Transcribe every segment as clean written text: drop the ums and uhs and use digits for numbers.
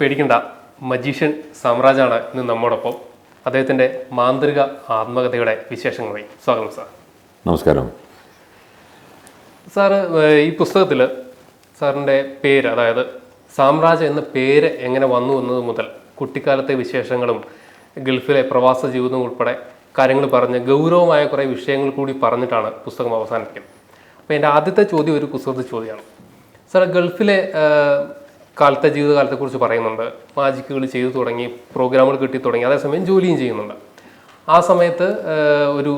പേടിക്കേണ്ട, മജീഷ്യൻ സാമ്രാജാണ് ഇന്ന് നമ്മോടൊപ്പം. അദ്ദേഹത്തിൻ്റെ മാന്ത്രിക ആത്മകഥയുടെ വിശേഷങ്ങളുമായി സ്വാഗതം സാർ. നമസ്കാരം സാറ്. ഈ പുസ്തകത്തിൽ സാറിൻ്റെ പേര്, അതായത് സാമ്രാജ് എന്ന പേര് എങ്ങനെ വന്നു എന്നത് മുതൽ കുട്ടിക്കാലത്തെ വിശേഷങ്ങളും ഗൾഫിലെ പ്രവാസ ജീവിതവും ഉൾപ്പെടെ കാര്യങ്ങൾ പറഞ്ഞ് ഗൗരവമായ കുറേ വിഷയങ്ങൾ കൂടി പറഞ്ഞിട്ടാണ് പുസ്തകം അവസാനിപ്പിക്കുന്നത്. അപ്പോൾ എൻ്റെ ആദ്യത്തെ ചോദ്യം ഒരു പുസ്തകത്തെ ചോദ്യമാണ്. സാർ, ഗൾഫിലെ കാലത്തെ ജീവിതകാലത്തെക്കുറിച്ച് പറയുന്നുണ്ട്. മാജിക്കുകൾ ചെയ്തു തുടങ്ങി, പ്രോഗ്രാമുകൾ കിട്ടി തുടങ്ങി, അതേസമയം ജോലിയും ചെയ്യുന്നുണ്ട്. ആ സമയത്ത് ഒരു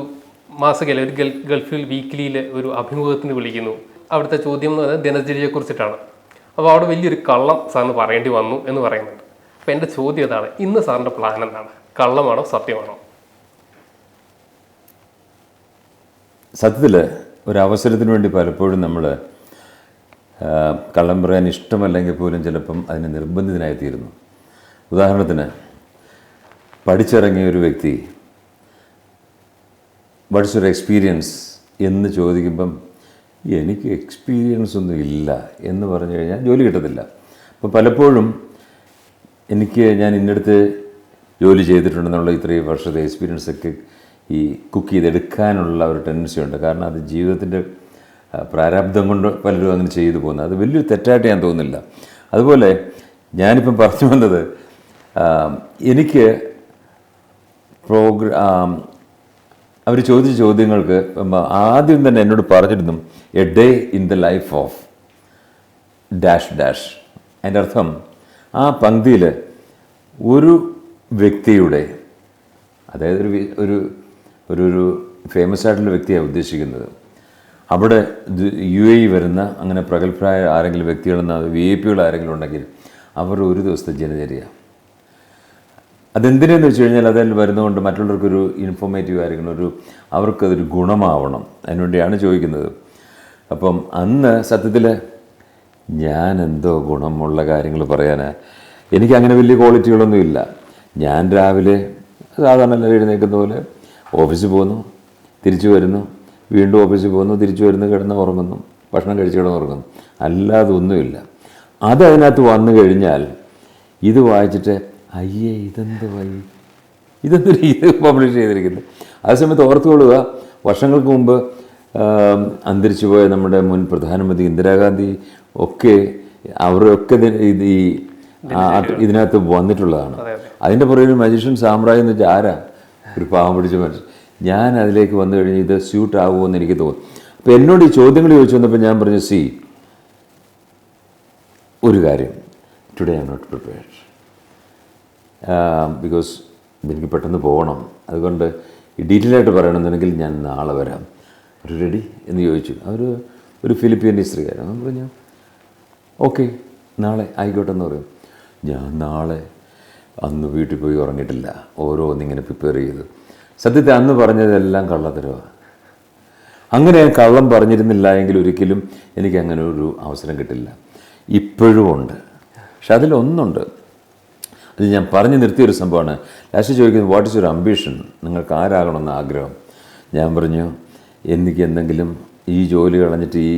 മാസികയിൽ, ഒരു ഗൾഫിൽ വീക്കിലിയിൽ ഒരു അഭിമുഖത്തിന് വിളിക്കുന്നു. അവിടുത്തെ ചോദ്യം എന്ന് പറയുന്നത് ദിനചര്യയെക്കുറിച്ചിട്ടാണ്. അപ്പോൾ അവിടെ വലിയൊരു കള്ളം സാറിന് പറയേണ്ടി വന്നു എന്ന് പറയുന്നുണ്ട്. അപ്പോൾ എൻ്റെ ചോദ്യം അതാണ്, ഇന്ന് സാറിൻ്റെ പ്ലാൻ എന്താണ്? കള്ളമാണോ സത്യമാണോ? സത്യത്തിൽ ഒരവസരത്തിന് വേണ്ടി പലപ്പോഴും നമ്മൾ കള്ളം പറയാൻ ഇഷ്ടമല്ലെങ്കിൽ പോലും ചിലപ്പം അതിന് നിർബന്ധിതനായിത്തീരുന്നു. ഉദാഹരണത്തിന്, പഠിച്ചിറങ്ങിയ ഒരു വ്യക്തി വാട്ട്സ് യുവർ എക്സ്പീരിയൻസ് എന്ന് ചോദിക്കുമ്പം എനിക്ക് എക്സ്പീരിയൻസ് ഒന്നും ഇല്ല എന്ന് പറഞ്ഞു കഴിഞ്ഞാൽ ജോലി കിട്ടത്തില്ല. അപ്പോൾ പലപ്പോഴും ഞാൻ ഇന്നടുത്ത് ജോലി ചെയ്തിട്ടുണ്ടെന്നുള്ള ഇത്രയും വർഷത്തെ എക്സ്പീരിയൻസൊക്കെ ഈ കുക്ക് ചെയ്തെടുക്കാനുള്ള ഒരു ടെൻഡൻസി ഉണ്ട്. കാരണം അത് ജീവിതത്തിൻ്റെ പ്രാരാബ്ദം കൊണ്ട് പലരും അങ്ങനെ ചെയ്തു പോകുന്നത്. അത് വലിയൊരു തെറ്റായിട്ട് ഞാൻ തോന്നുന്നില്ല. അതുപോലെ ഞാനിപ്പം പറഞ്ഞു വന്നത്, എനിക്ക് അവർ ചോദിച്ച ചോദ്യങ്ങൾക്ക് ആദ്യം തന്നെ എന്നോട് പറഞ്ഞിരുന്നു A day in the life of dash dash. അതിൻ്റെ അർത്ഥം ആ പങ്ക്തിയിൽ ഒരു വ്യക്തിയുടെ, അതായത് ഒരു ഒരു ഫേമസ് ആയിട്ടുള്ള വ്യക്തിയാണ് ഉദ്ദേശിക്കുന്നത്. അവിടെ UAE വരുന്ന അങ്ങനെ പ്രഗത്ഭരായ ആരെങ്കിലും വ്യക്തികളെന്ന VIP ആരെങ്കിലും ഉണ്ടെങ്കിൽ അവർ ഒരു ദിവസത്തെ ദിനചര്യ. അതെന്തിനെന്ന് വെച്ച് കഴിഞ്ഞാൽ അതിൽ വരുന്നതുകൊണ്ട് മറ്റുള്ളവർക്കൊരു ഇൻഫോർമേറ്റീവ് ആയിരിക്കണം, അവർക്കതൊരു ഗുണമാവണം. അതിനുവേണ്ടിയാണ് ചോദിക്കുന്നത്. അപ്പം അന്ന് സത്യത്തിൽ ഞാൻ എന്തോ ഗുണമുള്ള കാര്യങ്ങൾ പറയാൻ, എനിക്കങ്ങനെ വലിയ ക്വാളിറ്റികളൊന്നുമില്ല. ഞാൻ രാവിലെ സാധാരണ എല്ലാവരും എഴുന്നേൽക്കുന്ന പോലെ ഓഫീസിൽ പോകുന്നു, തിരിച്ചു വരുന്നു, വീണ്ടും ഓഫീസിൽ പോകുന്നു, തിരിച്ചു വരുന്നു, കിടന്ന് ഉറങ്ങുന്നു, ഭക്ഷണം കഴിച്ച് കിടന്ന് ഉറങ്ങുന്നു, അല്ലാതെ ഒന്നുമില്ല. അതിനകത്ത് വന്നു കഴിഞ്ഞാൽ ഇത് വായിച്ചിട്ട് അയ്യേ ഇതെന്തൊരു ഇത് പബ്ലിഷ് ചെയ്തിരിക്കുന്നത്. അതേസമയത്ത് ഓർത്തുകൊള്ളുക, വർഷങ്ങൾക്ക് മുമ്പ് അന്തരിച്ചു പോയ നമ്മുടെ മുൻ പ്രധാനമന്ത്രി ഇന്ദിരാഗാന്ധി ഒക്കെ അവരൊക്കെ ഇതിനകത്ത് വന്നിട്ടുള്ളതാണ്. അതിൻ്റെ പുറകിൽ മജീഷ്യൻ സാമ്രാജ്യം എന്ന് വെച്ചാൽ ആരാ? ഒരു പാവം പിടിച്ച മനുഷ്യൻ. ഞാൻ അതിലേക്ക് വന്നു കഴിഞ്ഞ് ഇത് സ്യൂട്ട് ആകുമോ എന്ന് എനിക്ക് തോന്നുന്നു. അപ്പോൾ എന്നോട് ഈ ചോദ്യങ്ങൾ ചോദിച്ചു വന്നപ്പോൾ ഞാൻ പറഞ്ഞു, ഒരു കാര്യം, today I am not prepared because എനിക്ക് പെട്ടെന്ന് പോകണം. അതുകൊണ്ട് ഈ ഡീറ്റെയിൽ ആയിട്ട് പറയണമെന്നുണ്ടെങ്കിൽ ഞാൻ നാളെ വരാം. ഒരു റെഡി എന്ന് ചോദിച്ചു. ഒരു ഫിലിപ്പീൻ സ്ത്രീയാണ്. ഞാൻ പറഞ്ഞു ഓക്കെ, നാളെ ആയിക്കോട്ടെ എന്ന് പറയും. ഞാൻ നാളെ അന്ന് വീട്ടിൽ പോയി ഉറങ്ങിയിട്ടില്ല, ഓരോന്നിങ്ങനെ പ്രിപ്പയർ ചെയ്തു. സത്യത്തിൽ അന്ന് പറഞ്ഞതെല്ലാം കള്ളത്തരമാണ്. അങ്ങനെ ഞാൻ കള്ളം പറഞ്ഞിരുന്നില്ല എങ്കിൽ ഒരിക്കലും എനിക്കങ്ങനെ ഒരു അവസരം കിട്ടില്ല. ഇപ്പോഴും ഉണ്ട്. പക്ഷെ അതിലൊന്നുണ്ട്, അത് ഞാൻ പറഞ്ഞു നിർത്തിയൊരു സംഭവമാണ്. ലാസ്റ്റ് ചോദിക്കുന്നത് വാട്ട് ഈസ് യുവർ അംബിഷൻ, നിങ്ങൾക്ക് ആരാകണമെന്ന് ആഗ്രഹം? ഞാൻ പറഞ്ഞു എനിക്ക് എന്തെങ്കിലും ഈ ജോലി കളഞ്ഞിട്ട്, ഈ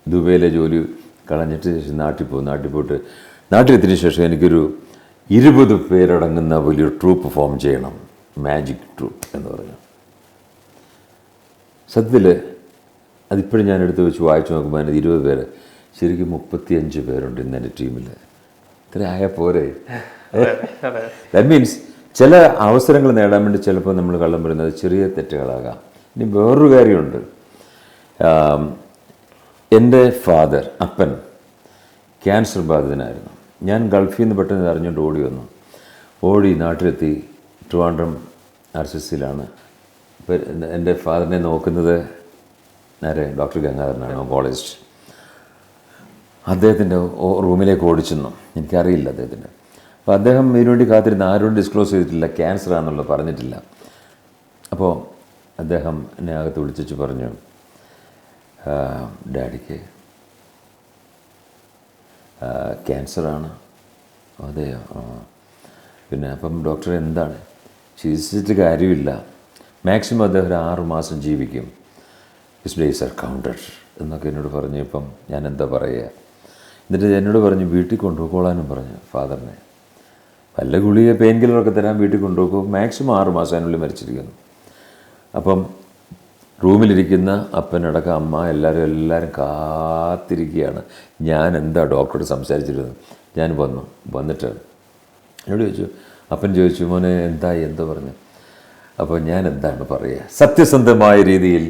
ദുബൈയിലെ ജോലി കളഞ്ഞിട്ട് നാട്ടിൽ പോകും. നാട്ടിലെത്തിയതിനു ശേഷം എനിക്കൊരു 20 പേരടങ്ങുന്ന വലിയൊരു ട്രൂപ്പ് ഫോം ചെയ്യണം, മാജിക് ട്രൂപ്പ് എന്ന് പറഞ്ഞു. സത്യത്തിൽ അതിപ്പോഴും ഞാൻ എടുത്ത് വെച്ച് വായിച്ചു നോക്കുമ്പോൾ അതിന് 20 പേര്, ശരിക്കും 35 പേരുണ്ട് ഇന്ന് എൻ്റെ ടീമിൽ. ഇത്ര ആയാൽ പോരെ? ദാറ്റ് മീൻസ് ചില അവസരങ്ങൾ നേടാൻ വേണ്ടി ചിലപ്പോൾ നമ്മൾ കള്ളം പറയുന്നത് ചെറിയ തെറ്റുകളാകാം. ഇനി വേറൊരു കാര്യമുണ്ട്. എൻ്റെ ഫാദർ, അപ്പൻ, ക്യാൻസർ ബാധിതനായിരുന്നു. ഞാൻ ഗൾഫിൽ നിന്ന് പെട്ടെന്ന് അറിഞ്ഞുകൊണ്ട് ഓടി നാട്ടിലെത്തി. ട്രിവാൻഡ്രം RCCയിലാണ്. ഇപ്പം എൻ്റെ ഫാദറിനെ നോക്കുന്നത് ഡോക്ടർ ഗംഗാധരനാണ്, ഓങ്കോളജിസ്റ്റ്. അദ്ദേഹത്തിൻ്റെ റൂമിലേക്ക് ഓടിച്ചെന്നു. എനിക്കറിയില്ല അദ്ദേഹത്തിൻ്റെ. അപ്പോൾ അദ്ദേഹം ഇതിനുവേണ്ടി കാത്തിരുന്ന് ആരോടും ഡിസ്ക്ലോസ് ചെയ്തിട്ടില്ല, ക്യാൻസറാണെന്നുള്ളത് പറഞ്ഞിട്ടില്ല. അപ്പോൾ അദ്ദേഹം എന്നെ അകത്ത് വിളിച്ചു പറഞ്ഞു, ഡാഡിക്ക് ക്യാൻസറാണ്. അതെയോ? പിന്നെ അപ്പം ഡോക്ടർ എന്താണ്? ചികിത്സിച്ചിട്ട് കാര്യമില്ല, മാക്സിമം അദ്ദേഹം ഒരു 6 മാസം ജീവിക്കും, ഹിസ് ഡേയ്സ് ആർ കൗണ്ടഡ് എന്നൊക്കെ എന്നോട് പറഞ്ഞപ്പം ഞാൻ എന്താ പറയുക. എന്നിട്ട് എന്നോട് പറഞ്ഞു വീട്ടിൽ കൊണ്ടുപോയിക്കോളാനും പറഞ്ഞു ഫാദറിനെ. വല്ല ഗുളിക പെയിൻ കില്ലറൊക്കെ തരാൻ വീട്ടിൽ കൊണ്ടുപോകും. മാക്സിമം 6 മാസം അതിനുള്ളിൽ മരിച്ചിരിക്കുന്നു. അപ്പം റൂമിലിരിക്കുന്ന അപ്പനടക്കം അമ്മ എല്ലാവരും കാത്തിരിക്കുകയാണ്. ഞാൻ എന്താ ഡോക്ടറോട് സംസാരിച്ചിരുന്നത്. ഞാൻ വന്നിട്ട് എന്നോട് ചോദിച്ചു, അപ്പൻ ചോദിച്ചു, മോനെ എന്താ പറഞ്ഞു. അപ്പോൾ ഞാൻ എന്താണ് പറയുക, സത്യസന്ധമായ രീതിയിൽ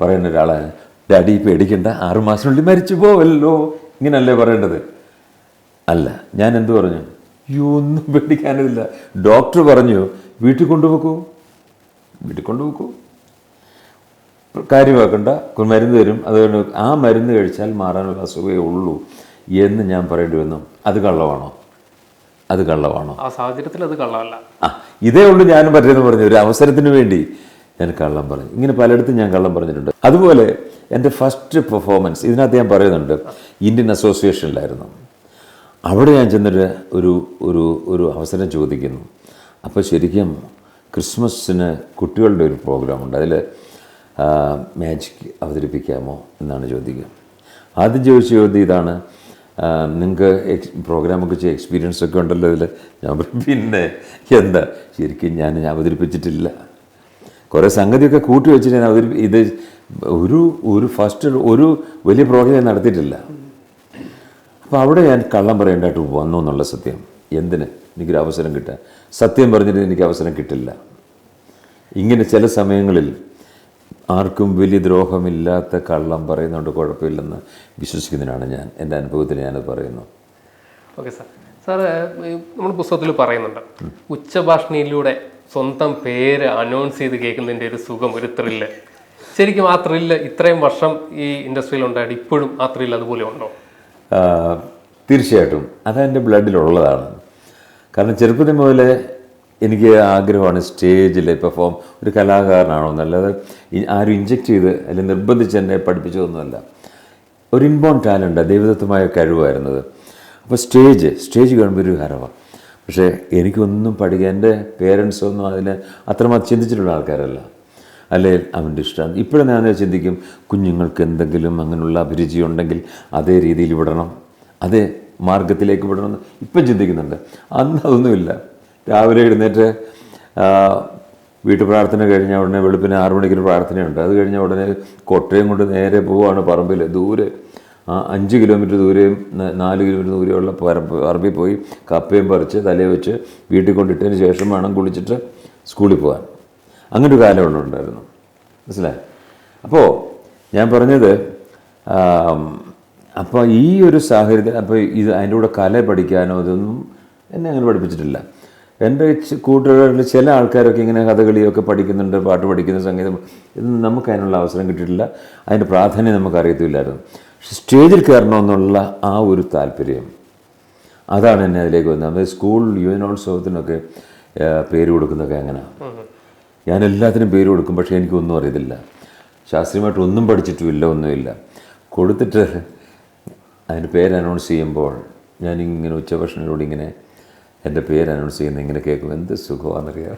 പറയുന്ന ഒരാളാണ്. ഡാഡി പേടിക്കണ്ട, 6 മാസത്തിനുള്ളിൽ മരിച്ചു പോവല്ലോ, ഇങ്ങനല്ലേ പറയേണ്ടത്. അല്ല, ഞാൻ എന്തു പറഞ്ഞു, ഒന്നും പേടിക്കാനില്ല, ഡോക്ടർ പറഞ്ഞു വീട്ടിൽ കൊണ്ടുപോക്കൂ, കാര്യമാക്കണ്ട, മരുന്ന് തരും, അതുകൊണ്ട് ആ മരുന്ന് കഴിച്ചാൽ മാറാനുള്ള അസുഖമേ ഉള്ളൂ എന്ന് ഞാൻ പറയേണ്ടി വന്നു. അത് കള്ളമാണോ? ആ സാഹചര്യത്തിൽ അത് കള്ളമല്ല. ഇതേ ഉള്ളൂ ഞാനും പറ്റുമെന്ന് പറഞ്ഞു. ഒരു അവസരത്തിന് വേണ്ടി ഞാൻ കള്ളം പറഞ്ഞു. ഇങ്ങനെ പലയിടത്തും ഞാൻ കള്ളം പറഞ്ഞിട്ടുണ്ട്. അതുപോലെ എൻ്റെ ഫസ്റ്റ് പെർഫോമൻസ് ഇതിനകത്ത് ഞാൻ പറയുന്നുണ്ട്, ഇന്ത്യൻ അസോസിയേഷനിലായിരുന്നു. അവിടെ ഞാൻ ചെന്നിട്ട് ഒരു അവസരം ചോദിക്കുന്നു. അപ്പോൾ ശരിക്കും ക്രിസ്മസിന് കുട്ടികളുടെ ഒരു പ്രോഗ്രാമുണ്ട്, അതിൽ മാജിക് അവതരിപ്പിക്കാമോ എന്നാണ് ചോദിക്കുക. ആദ്യം ചോദിച്ച ചോദ്യം ഇതാണ്, നിങ്ങൾക്ക് പ്രോഗ്രാമൊക്കെ ചെയ്യ എക്സ്പീരിയൻസ് ഒക്കെ ഉണ്ടല്ലോ ഇതിൽ. ഞാൻ പിന്നെ എന്താ, ശരിക്കും ഞാൻ അവതരിപ്പിച്ചിട്ടില്ല. കുറേ സംഗതിയൊക്കെ കൂട്ടി വെച്ചിട്ട് ഞാൻ ഇത് ഒരു വലിയ പ്രോഗ്രാം ഞാൻ നടത്തിയിട്ടില്ല. അപ്പോൾ അവിടെ ഞാൻ കള്ളം പറയേണ്ടതായിട്ട് വന്നു എന്നുള്ള സത്യം. എന്തിന് എനിക്കൊരു അവസരം കിട്ടാൻ? സത്യം പറഞ്ഞിട്ട് എനിക്ക് അവസരം കിട്ടില്ല. ഇങ്ങനെ ചില സമയങ്ങളിൽ ആർക്കും വലിയ ദ്രോഹമില്ലാത്ത കള്ളം പറയുന്നതുകൊണ്ട് കുഴപ്പമില്ലെന്ന് വിശ്വസിക്കുന്നതിനാണ് ഞാൻ. എൻ്റെ അനുഭവത്തിൽ ഞാനത് പറയുന്നു. ഓക്കെ സാറ് നമ്മൾ പുസ്തകത്തിൽ പറയുന്നുണ്ട്, ഉച്ചഭാഷണിയിലൂടെ സ്വന്തം പേര് അനൗൺസ് ചെയ്ത് കേൾക്കുന്നതിൻ്റെ ഒരു സുഖം, ഒരു ത്രില്ല്. ശരിക്കും ആ ത്രില്ല് ഇത്രയും വർഷം ഈ ഇൻഡസ്ട്രിയിൽ ഉണ്ടായിട്ട് ഇപ്പോഴും ആ ത്രില്ല് അതുപോലെ ഉണ്ടോ? തീർച്ചയായിട്ടും അതെൻ്റെ ബ്ലഡിലുള്ളതാണ്. കാരണം ചെറുപ്പത്തിൽ മുതലേ എനിക്ക് ആഗ്രഹമാണ് സ്റ്റേജിൽ പെർഫോം. ഒരു കലാകാരനാണോ എന്നല്ലാതെ ആരും ഇഞ്ചെക്ട് ചെയ്ത് അല്ലെങ്കിൽ നിർബന്ധിച്ച് എന്നെ പഠിപ്പിച്ചതൊന്നുമല്ല. ഒരു ഇൻബോൺ ടാലൻ്റ്, ദൈവദത്തമായ കഴിവായിരുന്നത്. അപ്പോൾ സ്റ്റേജ് കാണുമ്പോൾ ഒരു ഹരവാണ്. പക്ഷേ എനിക്കൊന്നും പഠിക്കാൻ, എൻ്റെ പേരൻസൊന്നും അതിന് അത്രമാത്രം ചിന്തിച്ചിട്ടുള്ള ആൾക്കാരല്ല. അല്ലേ അവൻ്റെ ഇഷ്ടമാണ്. ഇപ്പോഴും ഞാൻ ചിന്തിക്കും, കുഞ്ഞുങ്ങൾക്ക് എന്തെങ്കിലും അങ്ങനെയുള്ള അഭിരുചി ഉണ്ടെങ്കിൽ അതേ രീതിയിൽ വിടണം, അതേ മാർഗത്തിലേക്ക് വിടണമെന്ന് ഇപ്പം ചിന്തിക്കുന്നുണ്ട്. അന്ന് അതൊന്നുമില്ല. രാവിലെ എഴുന്നേറ്റ് വീട്ടു പ്രാർത്ഥന കഴിഞ്ഞ ഉടനെ വെളുപ്പിന് 6 മണിക്കൊരു പ്രാർത്ഥനയുണ്ട്. അത് കഴിഞ്ഞ ഉടനെ കൊട്ടയും കൊണ്ട് നേരെ പോവുകയാണ് പറമ്പിൽ. ദൂരെ 5 കിലോമീറ്റർ ദൂരെയും 4 കിലോമീറ്റർ ദൂരെയുള്ള പറമ്പിൽ പോയി കപ്പയും പറിച്ച് തലയിൽ വെച്ച് വീട്ടിൽ കൊണ്ടിട്ടതിന് ശേഷം വേണം കുളിച്ചിട്ട് സ്കൂളിൽ പോകാൻ. അങ്ങനൊരു കാലം ഉണ്ടായിരുന്നു. മനസ്സിലായി? അപ്പോൾ ഞാൻ പറഞ്ഞത്, അപ്പോൾ ഈ ഒരു സാഹചര്യത്തിൽ അപ്പോൾ അതിൻ്റെ കൂടെ കല പഠിക്കാനോ ഇതൊന്നും എന്നെ അങ്ങനെ പഠിപ്പിച്ചിട്ടില്ല. എൻ്റെ കൂട്ടുകാരിൽ ചില ആൾക്കാരൊക്കെ ഇങ്ങനെ കഥകളിയൊക്കെ പഠിക്കുന്നുണ്ട്, പാട്ട് പഠിക്കുന്ന, സംഗീതം, ഇതൊന്നും നമുക്ക് അതിനുള്ള അവസരം കിട്ടിയിട്ടില്ല. അതിൻ്റെ പ്രാധാന്യം നമുക്ക് അറിയത്തില്ലായിരുന്നു. പക്ഷെ സ്റ്റേജിൽ കയറണമെന്നുള്ള ആ ഒരു താല്പര്യം, അതാണ് എന്നെ അതിലേക്ക് വന്നത്. സ്കൂൾ യുവനോത്സവത്തിനൊക്കെ പേര് കൊടുക്കുന്നതൊക്കെ അങ്ങനെയാണ്. ഞാൻ എല്ലാത്തിനും പേര് കൊടുക്കും, പക്ഷേ എനിക്കൊന്നും അറിയത്തില്ല. ശാസ്ത്രീയമായിട്ട് ഒന്നും പഠിച്ചിട്ടുമില്ല, ഒന്നുമില്ല. കൊടുത്തിട്ട് അതിൻ്റെ പേര് അനൗൺസ് ചെയ്യുമ്പോൾ ഞാനിങ്ങനെ ഉച്ചഭക്ഷണത്തിലൂടെ ഇങ്ങനെ എൻ്റെ പേര് അനൗൺസ് ചെയ്യുന്ന ഇങ്ങനെ കേൾക്കും. എന്ത് സുഖമാണെന്നറിയാം.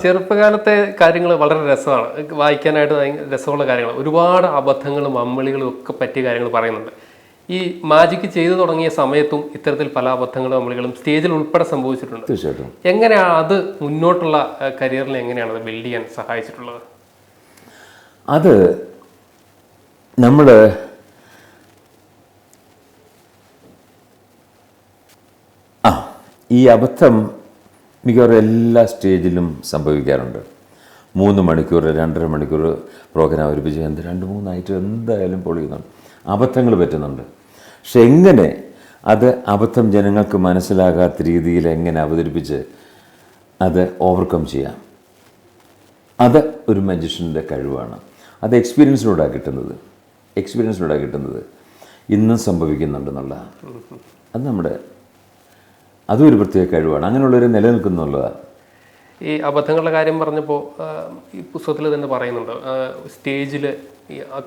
ചെറുപ്പകാലത്തെ കാര്യങ്ങൾ വളരെ രസമാണ്, വായിക്കാനായിട്ട് രസമുള്ള കാര്യങ്ങൾ. ഒരുപാട് അബദ്ധങ്ങളും അമ്മളികളും ഒക്കെ പറ്റിയ കാര്യങ്ങൾ പറയുന്നുണ്ട്. ഈ മാജിക് ചെയ്തു തുടങ്ങിയ സമയത്തും ഇത്തരത്തിൽ പല അബദ്ധങ്ങളും അമ്മളികളും സ്റ്റേജിൽ ഉൾപ്പെടെ സംഭവിച്ചിട്ടുണ്ട്. തീർച്ചയായിട്ടും. എങ്ങനെയാണ് അത് മുന്നോട്ടുള്ള കരിയറിൽ എങ്ങനെയാണ് അത് ബിൽഡ് ചെയ്യാൻ സഹായിച്ചിട്ടുള്ളത്? അത് നമ്മൾ ഈ അബദ്ധം മിക്കവാറും എല്ലാ സ്റ്റേജിലും സംഭവിക്കാറുണ്ട്. 3 മണിക്കൂർ 2.5 മണിക്കൂർ പ്രോഗ്രാം അവതരിപ്പിച്ച് 2-3 ആയിട്ട് എന്തായാലും പൊളിയുന്നുണ്ട്, അബദ്ധങ്ങൾ പറ്റുന്നുണ്ട്. പക്ഷെ എങ്ങനെ അത് അബദ്ധം ജനങ്ങൾക്ക് മനസ്സിലാകാത്ത രീതിയിൽ എങ്ങനെ അവതരിപ്പിച്ച് അത് ഓവർകം ചെയ്യാം, അത് ഒരു മജീഷ്യൻ്റെ കഴിവാണ്. അത് എക്സ്പീരിയൻസിലൂടെ കിട്ടുന്നത് ഇന്നും സംഭവിക്കുന്നുണ്ടെന്നുള്ള അത് അതും ഒരു പ്രത്യേക കഴിവാണ്. അങ്ങനെയുള്ളവരെ നിലനിൽക്കുന്നുള്ളതാണ്. ഈ അബദ്ധങ്ങളുടെ കാര്യം പറഞ്ഞപ്പോൾ ഈ പുസ്തകത്തിൽ തന്നെ പറയുന്നുണ്ട്, സ്റ്റേജിൽ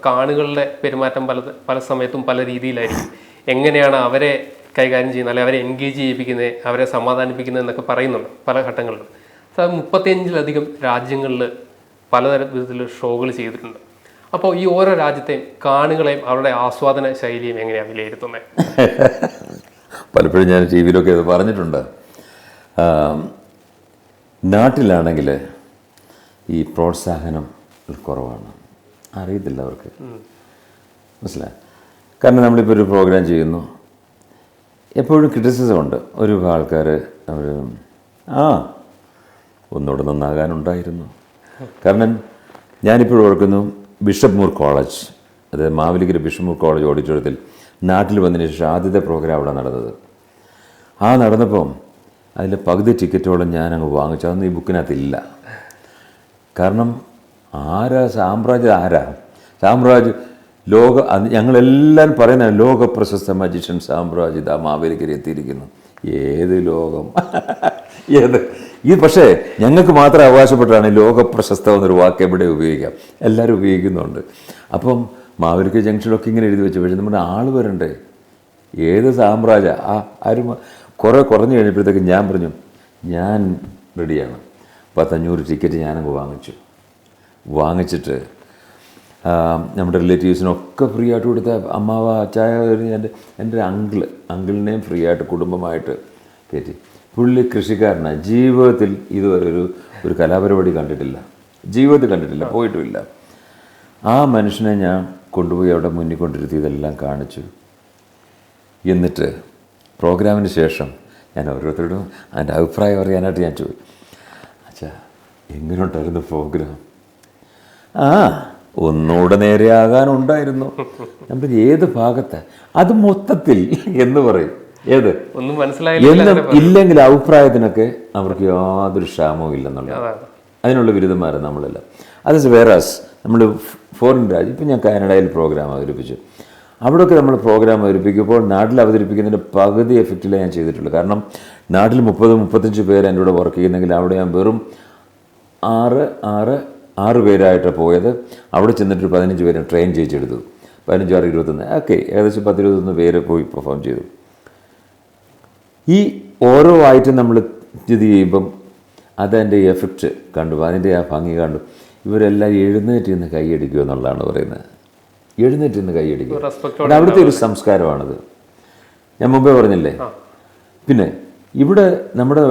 കാണികളുടെ പെരുമാറ്റം പല സമയത്തും പല രീതിയിലായിരിക്കും. എങ്ങനെയാണ് അവരെ കൈകാര്യം ചെയ്യുന്നത്, അല്ലെങ്കിൽ അവരെ എൻഗേജ് ചെയ്യിപ്പിക്കുന്നത്, അവരെ സമാധാനിപ്പിക്കുന്നത് എന്നൊക്കെ പറയുന്നുണ്ട് പല ഘട്ടങ്ങളിലും. 35-ലധികം രാജ്യങ്ങളിൽ പലതരത്തിൽ ഷോകൾ ചെയ്തിട്ടുണ്ട്. അപ്പോൾ ഈ ഓരോ രാജ്യത്തെയും കാണികളെയും അവരുടെ ആസ്വാദന ശൈലിയും എങ്ങനെയാണ് വിലയിരുത്തുന്നത്? പലപ്പോഴും ഞാൻ ടി വിയിലൊക്കെ അത് പറഞ്ഞിട്ടുണ്ട്. നാട്ടിലാണെങ്കിൽ ഈ പ്രോത്സാഹനം കുറവാണ്, അറിയത്തില്ല അവർക്ക്, മനസ്സിലായി. കാരണം നമ്മളിപ്പോൾ ഒരു പ്രോഗ്രാം ചെയ്യുന്നു, എപ്പോഴും ക്രിറ്റിസിസം ഉണ്ട്. ഒരു ആൾക്കാർ അവർ ഒന്നുകൂടെ നന്നാകാനുണ്ടായിരുന്നു. കാരണം ഞാനിപ്പോഴും ഓർക്കുന്നു, ബിഷപ്പ് മൂർ കോളേജ്, അതായത് മാവേലിക്കര ബിഷപ്പ് മൂർ കോളേജ് ഓഡിറ്റോറിയത്തിൽ നാട്ടിൽ വന്നതിന് ശേഷം ആദ്യത്തെ പ്രോഗ്രാം അവിടെ നടന്നത്. നടന്നപ്പം അതിൽ പകുതി ടിക്കറ്റോളം ഞാനങ്ങ് വാങ്ങിച്ചു. അതൊന്നും ഈ ബുക്കിനകത്തില്ല. കാരണം സാമ്രാജ്യ ഞങ്ങളെല്ലാം പറയുന്ന ലോക പ്രശസ്ത മജീഷ്യൻ സാമ്രാജ്യ ഇതാ മാവേലിക്കര എത്തിയിരിക്കുന്നു. ഏത് ലോകം ഇത് പക്ഷേ ഞങ്ങൾക്ക് മാത്രം അവകാശപ്പെട്ടാണ് ലോകപ്രശസ്തം എന്നൊരു വാക്ക് എവിടെ ഉപയോഗിക്കാം, എല്ലാവരും ഉപയോഗിക്കുന്നുണ്ട്. അപ്പം മാവേലിക്കര ജംഗ്ഷനിലൊക്കെ ഇങ്ങനെ എഴുതി വെച്ചു. പക്ഷേ നമ്മുടെ ആൾ വരണ്ടേ, ഏത് സാമ്രാജ്യ ആരും കുറഞ്ഞു കഴിഞ്ഞപ്പോഴത്തേക്ക് ഞാൻ പറഞ്ഞു ഞാൻ റെഡിയാണ്. 500 ടിക്കറ്റ് ഞാനങ്ങ് വാങ്ങിച്ചിട്ട് നമ്മുടെ റിലേറ്റീവ്സിനൊക്കെ ഫ്രീ ആയിട്ട് കൊടുത്ത അമ്മാവ ചായ എൻ്റെ അങ്കിളിനെയും ഫ്രീ ആയിട്ട് കുടുംബമായിട്ട് കയറ്റി. പുള്ളി കൃഷിക്കാരനാണ്. ജീവിതത്തിൽ ഇതുവരെ ഒരു കലാപരിപാടി കണ്ടിട്ടില്ല, പോയിട്ടുമില്ല. ആ മനുഷ്യനെ ഞാൻ കൊണ്ടുപോയി അവിടെ മുന്നിൽ കൊണ്ടിരുത്തി ഇതെല്ലാം കാണിച്ചു. എന്നിട്ട് പ്രോഗ്രാമിന് ശേഷം ഞാൻ ഓരോരുത്തരോടും അതിൻ്റെ അഭിപ്രായം അറിയാനായിട്ട് ഞാൻ ചോദിച്ചു, അച്ഛാ എങ്ങനെയുണ്ടായിരുന്നു പ്രോഗ്രാം? ഒന്നുകൂടെ നേരെയാകാനുണ്ടായിരുന്നു. നമ്മൾ ഏത് ഭാഗത്ത് അത് മൊത്തത്തിൽ എന്ന് പറയും, ഏത് ഒന്നും മനസ്സിലായില്ല ഇല്ലെങ്കിൽ അഭിപ്രായത്തിനൊക്കെ അവർക്ക് യാതൊരു ക്ഷാമവും ഇല്ലെന്നുള്ളത്. അതിനുള്ള ബിരുദന്മാരാണ് നമ്മളെല്ലാം. അത് വേറാസ് നമ്മൾ ഫോറിൻ രാജ്യം, ഇപ്പം ഞാൻ കാനഡയിൽ പ്രോഗ്രാം അവതരിപ്പിച്ചു. അവിടെയൊക്കെ നമ്മൾ പ്രോഗ്രാം അവതരിപ്പിക്കുമ്പോൾ നാട്ടിൽ അവതരിപ്പിക്കുന്നതിൻ്റെ പകുതി എഫക്റ്റിലേ ഞാൻ ചെയ്തിട്ടുള്ളൂ. കാരണം നാട്ടിൽ 30-35 പേര് എൻ്റെ കൂടെ വർക്ക് ചെയ്യുന്നെങ്കിൽ അവിടെ ഞാൻ വെറും 6 പേരായിട്ടാണ് പോയത്. അവിടെ ചെന്നിട്ട് 15 പേരെ ട്രെയിൻ ചെയ്യിച്ചെടുത്തു. 15, 6, 21 ഓക്കെ ഏകദേശം 10-21 പേര് പോയി പെർഫോം ചെയ്തു. ഈ ഓരോ ആയിട്ടും നമ്മൾ ഇത് ചെയ്യുമ്പം അതെൻ്റെ എഫക്റ്റ് കണ്ടു, അതിൻ്റെ ആ ഭംഗി കണ്ടു. ഇവരെല്ലാം എഴുന്നേറ്റ് നിന്ന് കൈയടിക്കുക എന്നുള്ളതാണ് പറയുന്നത്. എഴുന്നേറ്റ് നിന്ന് കൈയടിക്കുക, അത് അവിടുത്തെ ഒരു സംസ്കാരമാണത്. ഞാൻ മുമ്പേ പറഞ്ഞില്ലേ. പിന്നെ ഇവിടെ നമ്മുടെ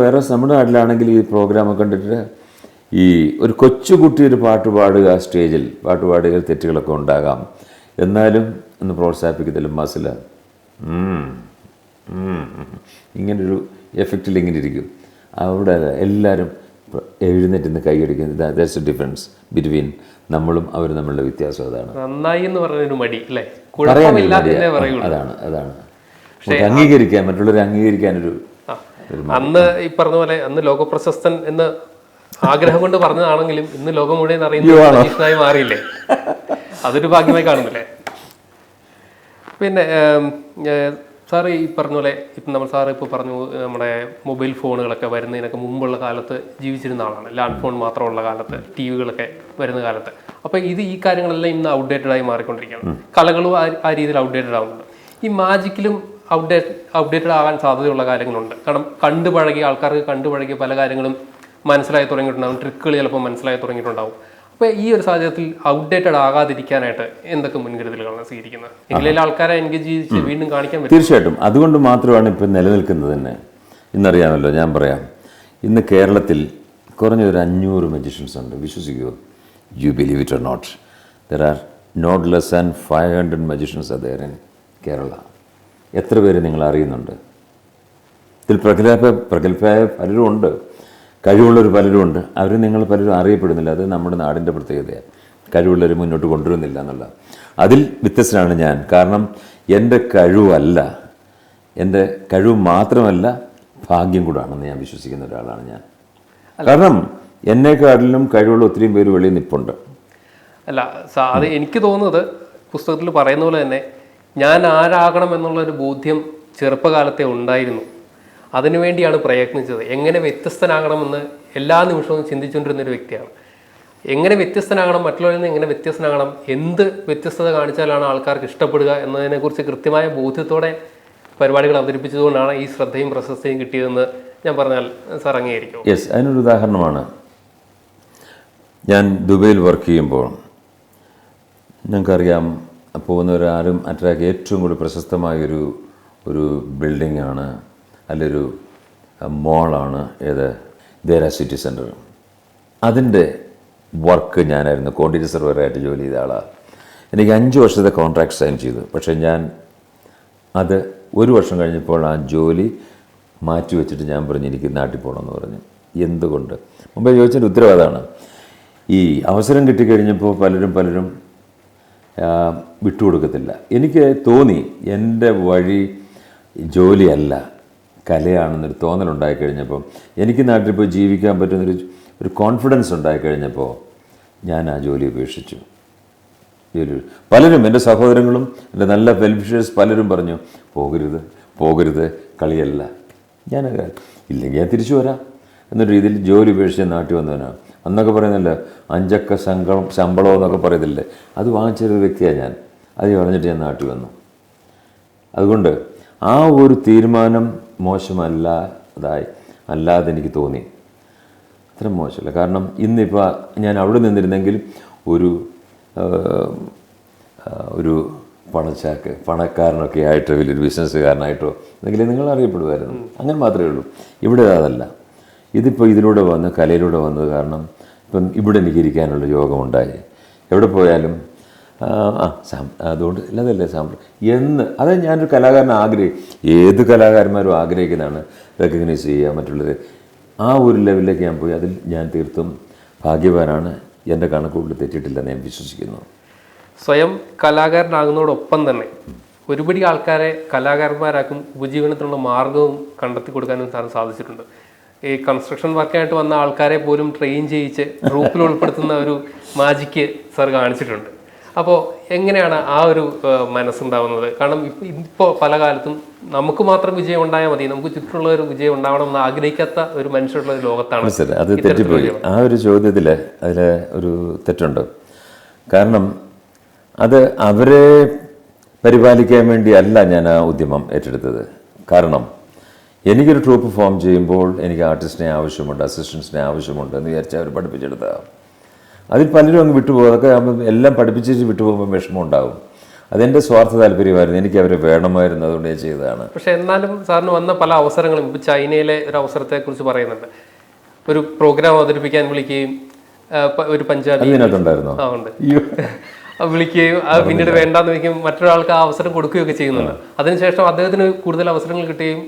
നാട്ടിലാണെങ്കിൽ ഈ പ്രോഗ്രാമൊക്കെ കണ്ടിട്ട് ഈ ഒരു കൊച്ചുകുട്ടി ഒരു പാട്ട് പാടുക, സ്റ്റേജിൽ പാട്ട് പാടുക, തെറ്റുകളൊക്കെ ഉണ്ടാകാം, എന്നാലും ഒന്ന് പ്രോത്സാഹിപ്പിക്കത്തില്ല. മസില ഇങ്ങനൊരു എഫക്റ്റിൽ ഇങ്ങനെ ഇരിക്കും. അവിടെ എല്ലാവരും എഴുന്നേറ്റ് നിന്ന് കൈയടിക്കുന്നത്. ദാറ്റ്സ് എ ഡിഫറൻസ് ബിറ്റ്വീൻ നമ്മളും അവരും തമ്മിലുള്ള വ്യത്യാസം. അതാണ് നന്നായി എന്ന് പറഞ്ഞൊരു മടി അല്ലേ, അതാണ് അംഗീകരിക്കാൻ, മറ്റുള്ളവരെ അംഗീകരിക്കാനൊരു. അന്ന് ഈ പറഞ്ഞ പോലെ അന്ന് ലോകപ്രശസ്തൻ എന്ന് ആഗ്രഹം കൊണ്ട് പറഞ്ഞതാണെങ്കിലും ഇന്ന് ലോകം മുഴുവൻ അറിയുന്നതായി മാറിയില്ലേ, അതൊരു ഭാഗ്യമായി കാണുന്നില്ലേ. പിന്നെ സാറ് ഈ പറഞ്ഞ പോലെ ഇപ്പം നമ്മൾ സാറ് ഇപ്പോൾ പറഞ്ഞു നമ്മുടെ മൊബൈൽ ഫോണുകളൊക്കെ വരുന്നതിനൊക്കെ മുമ്പുള്ള കാലത്ത് ജീവിച്ചിരുന്ന ആളാണ്, ലാൻഡ് ഫോൺ മാത്രമുള്ള കാലത്ത്, ടി വികളൊക്കെ വരുന്ന കാലത്ത്. അപ്പോൾ ഈ കാര്യങ്ങളെല്ലാം ഇന്ന് ഔട്ട്ഡേറ്റഡായി മാറിക്കൊണ്ടിരിക്കുകയാണ്. കലകളും ആ രീതിയിൽ ഔട്ട്ഡേറ്റഡ് ആവുന്നുണ്ട്. ഈ മാജിക്കിലും ഔട്ട്ഡേറ്റഡ് ആകാൻ സാധ്യതയുള്ള കാര്യങ്ങളുണ്ട്. കാരണം ആൾക്കാർക്ക് കണ്ടുപഴകിയ പല കാര്യങ്ങളും മനസ്സിലായി തുടങ്ങിയിട്ടുണ്ടാകും, ട്രിക്കുകൾ ചിലപ്പോൾ മനസ്സിലായി തുടങ്ങിയിട്ടുണ്ടാകും. അപ്പോൾ ഈ ഒരു സാഹചര്യത്തിൽ ഔട്ട്ഡേറ്റഡ് ആകാതിരിക്കാനായിട്ട് എന്തൊക്കെ മുൻകരുതലുകളാണ് സ്വീകരിക്കുന്നത്? എങ്കിലും ആൾക്കാരെ എൻഗേജ് ചെയ്ത് വീണ്ടും കാണിക്കാൻ പറ്റും. തീർച്ചയായിട്ടും അതുകൊണ്ട് മാത്രമാണ് ഇപ്പം നിലനിൽക്കുന്നത് തന്നെ. ഇന്നറിയാമല്ലോ, ഞാൻ പറയാം, ഇന്ന് കേരളത്തിൽ കുറഞ്ഞൊരു 500 മജീഷ്യൻസ് ഉണ്ട്. വിശ്വസിക്കുമോ? You believe it or not, there are not less than 500 magicians are there in Kerala. എത്ര പേര് നിങ്ങൾ അറിയുന്നുണ്ട്? ഇതിൽ പ്രഗത്ഭരായ പലരും ഉണ്ട്, കഴിവുള്ളവർ പലരും ഉണ്ട്. അവർ നിങ്ങൾ പലരും അറിയപ്പെടുന്നില്ല. അത് നമ്മുടെ നാടിൻ്റെ പ്രത്യേകതയാണ്. കഴിവുള്ളവർ മുന്നോട്ട് കൊണ്ടുവരുന്നില്ല എന്നുള്ള അതിൽ വ്യത്യസ്തനാണ് ഞാൻ. കാരണം എൻ്റെ കഴിവ് മാത്രമല്ല ഭാഗ്യം കൂടാണെന്ന് ഞാൻ വിശ്വസിക്കുന്ന ഒരാളാണ് ഞാൻ. കാരണം എന്നെക്കാട്ടിലും കഴിവുള്ള ഒത്തിരി പേര് വെളിയിൽ നിൽപ്പുണ്ട്. അല്ല അത് എനിക്ക് തോന്നുന്നത് പുസ്തകത്തിൽ പറയുന്ന പോലെ തന്നെ ഞാൻ ആരാകണം എന്നുള്ളൊരു ബോധ്യം ചെറുപ്പകാലത്തെ ഉണ്ടായിരുന്നു. അതിനുവേണ്ടിയാണ് പ്രയത്നിച്ചത്. എങ്ങനെ വ്യത്യസ്തനാകണമെന്ന് എല്ലാ നിമിഷവും ചിന്തിച്ചുകൊണ്ടിരുന്നൊരു വ്യക്തിയാണ്. എങ്ങനെ വ്യത്യസ്തനാകണം, മറ്റുള്ളവരിൽ നിന്ന് എങ്ങനെ വ്യത്യസ്തനാകണം, എന്ത് വ്യത്യസ്തത കാണിച്ചാലാണ് ആൾക്കാർക്ക് ഇഷ്ടപ്പെടുക എന്നതിനെക്കുറിച്ച് കൃത്യമായ ബോധ്യത്തോടെ പരിപാടികൾ അവതരിപ്പിച്ചതുകൊണ്ടാണ് ഈ ശ്രദ്ധയും പ്രശസ്തിയും കിട്ടിയതെന്ന് ഞാൻ പറഞ്ഞാൽ സാർ അംഗീകരിക്കും. യെസ്, അതിനൊരു ഉദാഹരണമാണ്. ഞാൻ ദുബൈയിൽ വർക്ക് ചെയ്യുമ്പോൾ ഞങ്ങൾക്കറിയാം, പോകുന്നവരാരും അട്രാക്ട് ഏറ്റവും കൂടുതൽ പ്രശസ്തമായൊരു ഒരു ബിൽഡിംഗ് ആണ്, അല്ലൊരു മോളാണ്, ഏത് ദേര സിറ്റി സെൻറ്റർ. അതിൻ്റെ വർക്ക് ഞാനായിരുന്നു ക്വാണ്ടിറ്റി സർവറായിട്ട് ജോലി ചെയ്ത ആളാണ്. എനിക്ക് 5 വർഷത്തെ കോൺട്രാക്ട് സൈൻ ചെയ്തു. പക്ഷേ ഞാൻ അത് 1 വർഷം കഴിഞ്ഞപ്പോൾ ആ ജോലി മാറ്റി വെച്ചിട്ട് ഞാൻ പറഞ്ഞു എനിക്ക് നാട്ടിൽ പോകണമെന്ന് പറഞ്ഞു. എന്തുകൊണ്ട്? മുമ്പേ ചോദിച്ചതിൻ്റെ ഉത്തരവാദമാണ്. ഈ അവസരം കിട്ടിക്കഴിഞ്ഞപ്പോൾ പലരും വിട്ടുകൊടുക്കത്തില്ല. എനിക്ക് തോന്നി എൻ്റെ വഴി ജോലിയല്ല കലയാണെന്നൊരു തോന്നലുണ്ടായിക്കഴിഞ്ഞപ്പോൾ, എനിക്ക് നാട്ടിൽ പോയി ജീവിക്കാൻ പറ്റുന്നൊരു കോൺഫിഡൻസ് ഉണ്ടായിക്കഴിഞ്ഞപ്പോൾ ഞാൻ ആ ജോലി ഉപേക്ഷിച്ചു. പലരും, എൻ്റെ സഹോദരങ്ങളും എൻ്റെ നല്ല വെൽഫിഷേഴ്സ് പലരും പറഞ്ഞു പോകരുത്, കളിയല്ല. ഞാൻ ഇല്ലെങ്കിൽ ഞാൻ തിരിച്ചു വരാം എന്നൊരു രീതിയിൽ ജോലി ഉപേക്ഷിച്ച് നാട്ടിൽ വന്നവനാണ്. അന്നൊക്കെ പറയുന്നില്ല 5 അക്ക ശമ്പളം എന്നൊക്കെ പറയത്തില്ലേ, അത് വാങ്ങിച്ചൊരു വ്യക്തിയാണ് ഞാൻ. അത് പറഞ്ഞിട്ട് ഞാൻ നാട്ടിൽ വന്നു. അതുകൊണ്ട് ആ ഒരു തീരുമാനം അല്ലാതെ എനിക്ക് തോന്നി. അത്ര മോശമല്ല. കാരണം ഇന്നിപ്പോൾ ഞാൻ അവിടെ നിന്നിരുന്നെങ്കിൽ ഒരു പണക്കാരനൊക്കെ ആയിട്ടോ വലിയൊരു ബിസിനസ്സുകാരനായിട്ടോ എന്നെങ്കിലും നിങ്ങൾ അറിയപ്പെടുമായിരുന്നു. അങ്ങനെ മാത്രമേ ഉള്ളൂ. ഇവിടെ അതല്ല. ഇതിപ്പോൾ ഇതിലൂടെ വന്ന് കലയിലൂടെ വന്നത് കാരണം ഇപ്പം ഇവിടെ എനിക്ക് ഇരിക്കാനുള്ള യോഗമുണ്ടായി. എവിടെ പോയാലും അതുകൊണ്ട് ഇല്ലതല്ലേ അത് ഞാനൊരു കലാകാരൻ ഏത് കലാകാരന്മാരും ആഗ്രഹിക്കുന്നതാണ് റെക്കഗ്നൈസ് ചെയ്യുക മറ്റുള്ളത്. ആ ഒരു ലെവലിലേക്ക് ഞാൻ പോയി. അതിൽ ഞാൻ തീർത്തും ഭാഗ്യവാനാണ്. എൻ്റെ കണക്കുകളിൽ തെറ്റിയിട്ടില്ലെന്ന് ഞാൻ വിശ്വസിക്കുന്നു. സ്വയം കലാകാരനാകുന്നതോടൊപ്പം തന്നെ ഒരുപടി ആൾക്കാരെ കലാകാരന്മാരാക്കും ഉപജീവനത്തിനുള്ള മാർഗവും കണ്ടെത്തി കൊടുക്കാനും സാധിച്ചിട്ടുണ്ട്. ഈ കൺസ്ട്രക്ഷൻ വർക്കായിട്ട് വന്ന ആൾക്കാരെ പോലും ട്രെയിൻ ചെയ്യിച്ച് ഗ്രൂപ്പിൽ ഉൾപ്പെടുത്തുന്ന ഒരു മാജിക്ക് സാർ കാണിച്ചിട്ടുണ്ട്. അപ്പോൾ എങ്ങനെയാണ് ആ ഒരു മനസ്സുണ്ടാവുന്നത്? കാരണം ഇപ്പോൾ പല കാലത്തും നമുക്ക് മാത്രം വിജയം ഉണ്ടായാൽ മതി, നമുക്ക് ചുറ്റുമുള്ള ഒരു വിജയം ഉണ്ടാവണം എന്ന് ആഗ്രഹിക്കാത്ത ഒരു മനുഷ്യരുള്ള ഒരു ലോകത്താണ്. അത് തെറ്റിപ്പോയി. ആ ഒരു ചോദ്യത്തിൽ അതിൽ ഒരു തെറ്റുണ്ട്. കാരണം അത് അവരെ പരിപാലിക്കാൻ വേണ്ടിയല്ല ഞാൻ ആ ഉദ്യമം ഏറ്റെടുത്തത്. കാരണം എനിക്കൊരു ട്രൂപ്പ് ഫോം ചെയ്യുമ്പോൾ എനിക്ക് ആർട്ടിസ്റ്റിനെ ആവശ്യമുണ്ട്, അസിസ്റ്റൻസിനെ ആവശ്യമുണ്ട് എന്ന് വിചാരിച്ചാൽ അവർ പഠിപ്പിച്ചെടുത്തതാണ്. അതിൽ പലരും അങ്ങ് വിട്ടുപോകും. അതൊക്കെ എല്ലാം പഠിപ്പിച്ച് വിട്ടുപോകുമ്പോൾ വിഷമം ഉണ്ടാകും. അതെൻ്റെ സ്വാർത്ഥ താല്പര്യമായിരുന്നു. എനിക്ക് അവരെ വേണമായിരുന്നു, അതുകൊണ്ട് ഞാൻ ചെയ്തതാണ്. പക്ഷെ എന്നാലും സാറിന് വന്ന പല അവസരങ്ങളും ഇപ്പോൾ ചൈനയിലെ ഒരു അവസരത്തെക്കുറിച്ച് പറയുന്നുണ്ട്. ഒരു പ്രോഗ്രാം അവതരിപ്പിക്കാൻ വിളിക്കുകയും ഒരു പഞ്ചാബി അതിനകത്തുണ്ടായിരുന്നോ? ഉണ്ട് വിളിക്കുകയും അത് പിന്നീട് വേണ്ടാന്ന് വയ്ക്കുകയും മറ്റൊരാൾക്ക് ആ അവസരം കൊടുക്കുകയൊക്കെ ചെയ്യുന്നുണ്ട്. അതിനുശേഷം അദ്ദേഹത്തിന് കൂടുതൽ അവസരങ്ങൾ കിട്ടുകയും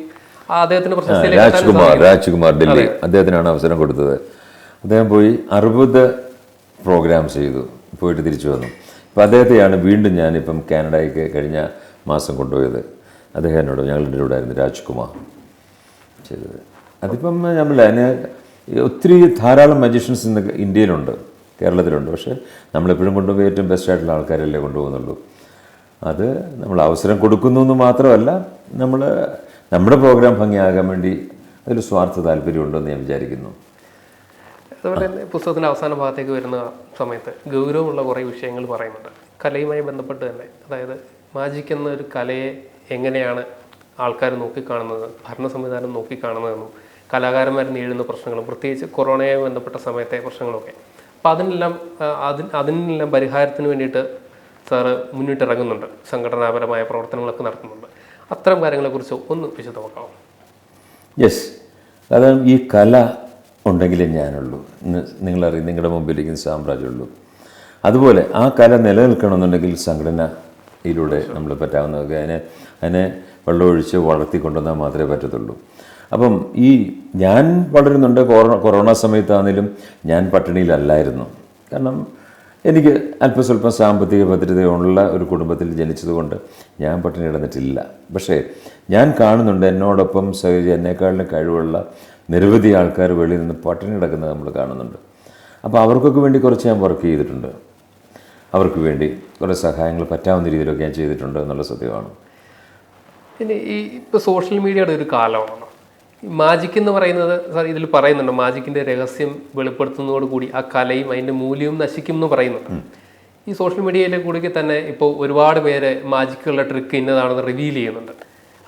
അദ്ദേഹത്തിന് രാജ്കുമാർ ഡൽഹി അദ്ദേഹത്തിനാണ് അവസരം കൊടുത്തത്. അദ്ദേഹം പോയി 60 പ്രോഗ്രാംസ് ചെയ്തു, പോയിട്ട് തിരിച്ചു വന്നു. അപ്പോൾ അദ്ദേഹത്തെയാണ് വീണ്ടും ഞാനിപ്പം കാനഡയ്ക്ക് കഴിഞ്ഞ മാസം കൊണ്ടുപോയത്. അദ്ദേഹം എന്നോട് ഞങ്ങളുടെ കൂടെ ആയിരുന്നു രാജ്കുമാർ ചെയ്തത്. അതിപ്പം അതിന് ഒത്തിരി ധാരാളം മജീഷ്യൻസ് ഇന്ന് ഇന്ത്യയിലുണ്ട്, കേരളത്തിലുണ്ട്. പക്ഷേ നമ്മളെപ്പോഴും കൊണ്ടുപോയി ഏറ്റവും ബെസ്റ്റായിട്ടുള്ള ആൾക്കാരല്ലേ കൊണ്ടുപോകുന്നുള്ളൂ. അത് നമ്മൾ അവസരം കൊടുക്കുന്നു എന്ന് മാത്രമല്ല, നമ്മുടെ പ്രോഗ്രാം ഭംഗിയാകാൻ വേണ്ടി അതിൽ സ്വാർത്ഥ താല്പര്യമുണ്ടെന്ന് ഞാൻ വിചാരിക്കുന്നു. അതുപോലെ തന്നെ പുസ്തകത്തിൻ്റെ അവസാന ഭാഗത്തേക്ക് വരുന്ന സമയത്ത് ഗൗരവമുള്ള കുറേ വിഷയങ്ങൾ പറയുന്നുണ്ട് കലയുമായി ബന്ധപ്പെട്ട് തന്നെ. അതായത് മാജിക് എന്ന ഒരു കലയെ എങ്ങനെയാണ് ആൾക്കാർ നോക്കിക്കാണുന്നത്, ഭരണ സംവിധാനം നോക്കിക്കാണുന്നതെന്നും കലാകാരന്മാർ നേരിടുന്ന പ്രശ്നങ്ങളും പ്രത്യേകിച്ച് കൊറോണയുമായി ബന്ധപ്പെട്ട സമയത്തെ പ്രശ്നങ്ങളൊക്കെ. അപ്പോൾ അതിനെല്ലാം പരിഹാരത്തിന് വേണ്ടിയിട്ട് സാറ് മുന്നിട്ടിറങ്ങുന്നുണ്ട്, സംഘടനാപരമായ പ്രവർത്തനങ്ങളൊക്കെ നടത്തുന്നുണ്ട്. അത്തരം കാര്യങ്ങളെക്കുറിച്ച് ഒന്ന് വിശദമാക്കാമോ? യെസ്, അതാണ് ഈ കല ഉണ്ടെങ്കിലേ ഞാനുള്ളൂ. നിങ്ങളറിയും, നിങ്ങളുടെ മുമ്പിലിരിക്കുന്ന സാമ്രാജ്യമുള്ളൂ. അതുപോലെ ആ കല നിലനിൽക്കണമെന്നുണ്ടെങ്കിൽ സംഘടനയിലൂടെ നമ്മൾ പറ്റാവുന്നതൊക്കെ അതിനെ വെള്ളമൊഴിച്ച് വളർത്തിക്കൊണ്ടുവന്നാൽ മാത്രമേ പറ്റത്തുള്ളൂ. അപ്പം ഞാൻ വളരുന്നുണ്ട്. കൊറോണ സമയത്താണെങ്കിലും ഞാൻ പട്ടിണിയിലല്ലായിരുന്നു. കാരണം എനിക്ക് അല്പസ്വല്പം സാമ്പത്തിക ഭദ്രതയുള്ള ഒരു കുടുംബത്തിൽ ജനിച്ചതുകൊണ്ട് ഞാൻ പട്ടിണി കിടന്നിട്ടില്ല. പക്ഷേ ഞാൻ കാണുന്നുണ്ട് എന്നോടൊപ്പം എന്നെക്കാളിലും കഴിവുള്ള നിരവധി ആൾക്കാർ വെളിയിൽ നിന്ന് പട്ടിണി കിടക്കുന്നത് നമ്മൾ കാണുന്നുണ്ട്. അപ്പോൾ അവർക്കൊക്കെ വേണ്ടി കുറച്ച് ഞാൻ വർക്ക് ചെയ്തിട്ടുണ്ട്. അവർക്ക് വേണ്ടി കുറേ സഹായങ്ങൾ പറ്റാവുന്ന രീതിയിലൊക്കെ ഞാൻ ചെയ്തിട്ടുണ്ട് എന്നുള്ള സത്യമാണ്. പിന്നെ ഇപ്പോൾ സോഷ്യൽ മീഡിയയുടെ ഒരു കാലമാണ് മാജിക് എന്ന് പറയുന്നത്. സാർ ഇതിൽ പറയുന്നുണ്ട് മാജിക്കിൻ്റെ രഹസ്യം വെളിപ്പെടുത്തുന്നതോടുകൂടി ആ കലയും അതിൻ്റെ മൂല്യവും നശിക്കും എന്ന് പറയുന്നുണ്ട്. ഈ സോഷ്യൽ മീഡിയയിലെ കൂടി തന്നെ ഇപ്പോൾ ഒരുപാട് പേര് മാജിക്കുള്ള ട്രിക്ക് ഇന്നതാണെന്ന് റിവീൽ ചെയ്യുന്നുണ്ട്.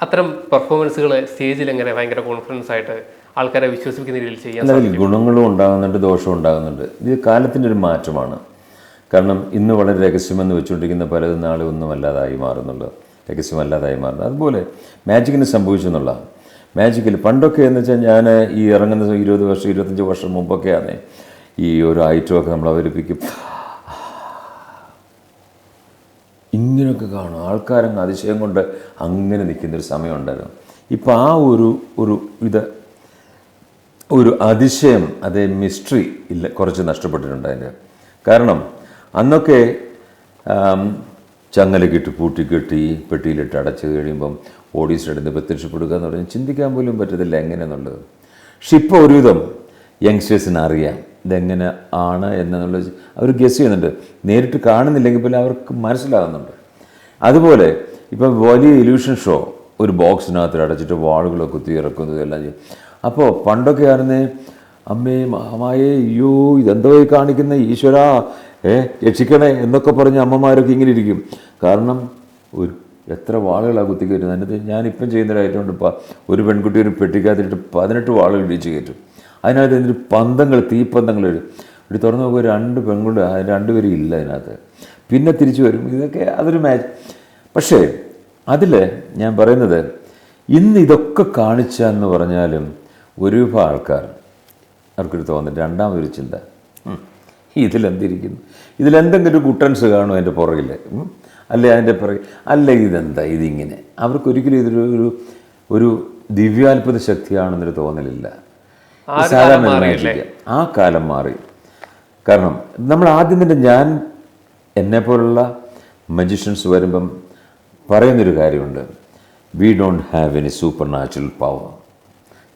അത്തരം പെർഫോമൻസുകൾ സ്റ്റേജിൽ എങ്ങനെ ഭയങ്കര കോൺഫിഡൻസ് ആയിട്ട് ആൾക്കാരെ വിശ്വസിക്കുന്ന രീതിയിൽ ചെയ്യാൻ ഗുണങ്ങളും ഉണ്ടാകുന്നുണ്ട്, ദോഷവും ഉണ്ടാകുന്നുണ്ട്. ഇത് കാലത്തിൻ്റെ ഒരു മാറ്റമാണ്. കാരണം ഇന്ന് വളരെ രഹസ്യമെന്ന് വെച്ചുകൊണ്ടിരിക്കുന്ന പലതും നാളെ ഒന്നും അല്ലാതായി മാറുന്നുള്ളത്. രഹസ്യമല്ലാതായി മാറുന്നത്. അതുപോലെ മാജിക്കിന് സംഭവിച്ചെന്നുള്ളതാണ്. മാജിക്കിൽ പണ്ടൊക്കെ എന്ന് വെച്ചാൽ ഞാൻ ഈ ഇറങ്ങുന്ന 20 വർഷം 25 വർഷം മുമ്പൊക്കെയാണ് ഈ ഒരു ഐറ്റമൊക്കെ നമ്മൾ അവതരിപ്പിക്കും, ഇങ്ങനെയൊക്കെ കാണും, ആൾക്കാരങ്ങ് അതിശയം കൊണ്ട് അങ്ങനെ നിൽക്കുന്നൊരു സമയം ഉണ്ടായിരുന്നു. ഇപ്പം ആ ഒരു അതിശയം, അതേ മിസ്റ്ററി ഇല്ല, കുറച്ച് നഷ്ടപ്പെട്ടിട്ടുണ്ട് അതിൻ്റെ. കാരണം അന്നൊക്കെ ചങ്ങലക്കിട്ട് പൂട്ടിക്കെട്ടി പെട്ടിയിലിട്ട് അടച്ച് കഴിയുമ്പം ഓഡീഷനിടുന്ന് പ്രത്യക്ഷപ്പെടുക എന്ന് പറഞ്ഞാൽ ചിന്തിക്കാൻ പോലും പറ്റത്തില്ല എങ്ങനെയെന്നുള്ളത്. പക്ഷെ ഇപ്പോൾ ഒരുവിധം യങ്സ്റ്റേഴ്സിന് അറിയാം ഇതെങ്ങനെ ആണ് എന്നുള്ളത്. അവർ ഗസ് ചെയ്യുന്നുണ്ട്, നേരിട്ട് കാണുന്നില്ലെങ്കിൽ പോലും അവർക്ക് മനസ്സിലാകുന്നുണ്ട്. അതുപോലെ ഇപ്പം വലിയ ഇല്യൂഷൻ ഷോ ഒരു ബോക്സിനകത്ത് അടച്ചിട്ട് വാളുകളൊക്കെ കുത്തി ഇറക്കുന്നത് എല്ലാം ചെയ്യും. അപ്പോൾ പണ്ടൊക്കെ ആയിരുന്നേ അമ്മേ മഹാമായേ അയ്യോ ഇതെന്തോ കാണിക്കുന്ന ഈശ്വരാ രക്ഷിക്കണേ എന്നൊക്കെ പറഞ്ഞ് അമ്മമാരൊക്കെ ഇങ്ങനെ ഇരിക്കും. കാരണം എത്ര വാളുകളാണ് കുത്തിക്കയറ്റുന്നത്. അതിനകത്ത് ഞാനിപ്പം ചെയ്യുന്നൊരായിട്ടുണ്ട്. ഒരു പെൺകുട്ടി ഒരു പെട്ടിക്കകത്തിട്ട് 18 വാളുകൾ ഇടിച്ച് കയറ്റും. അതിനകത്ത് എന്നിട്ട് പന്തങ്ങൾ, തീപ്പന്തങ്ങൾ ഇടും. ഇവിടെ തുറന്നു നോക്കുക 2 പെൺകുട്ടി, 2 പേരും ഇല്ല അതിനകത്ത്. പിന്നെ തിരിച്ചു വരും. ഇതൊക്കെ അതൊരു മാച്ച്. പക്ഷേ അതിൽ ഞാൻ പറയുന്നത് ഇന്ന് ഇതൊക്കെ കാണിച്ചെന്ന് പറഞ്ഞാലും ഒരു ആൾക്കാർ അവർക്കൊരു തോന്നുന്നു രണ്ടാമതൊരു ചിന്ത, ഇതിലെന്തിരിക്കുന്നു, ഇതിലെന്തെങ്കിലും കുട്ടൻസ് കാണും അതിൻ്റെ പുറകിൽ, അല്ലെ അതിൻ്റെ പുറകിൽ, അല്ല ഇതെന്താ ഇതിങ്ങനെ. അവർക്കൊരിക്കലും ഒരു ദിവ്യാത്ഭുത ശക്തിയാണെന്നൊരു തോന്നലില്ല. സാധാരണ ആ കാലം മാറി. കാരണം നമ്മൾ ആദ്യം തന്നെ ഞാൻ എന്നെപ്പോലുള്ള മജീഷ്യൻസ് വരുമ്പം പറയുന്നൊരു കാര്യമുണ്ട്, we don't have any super natural power.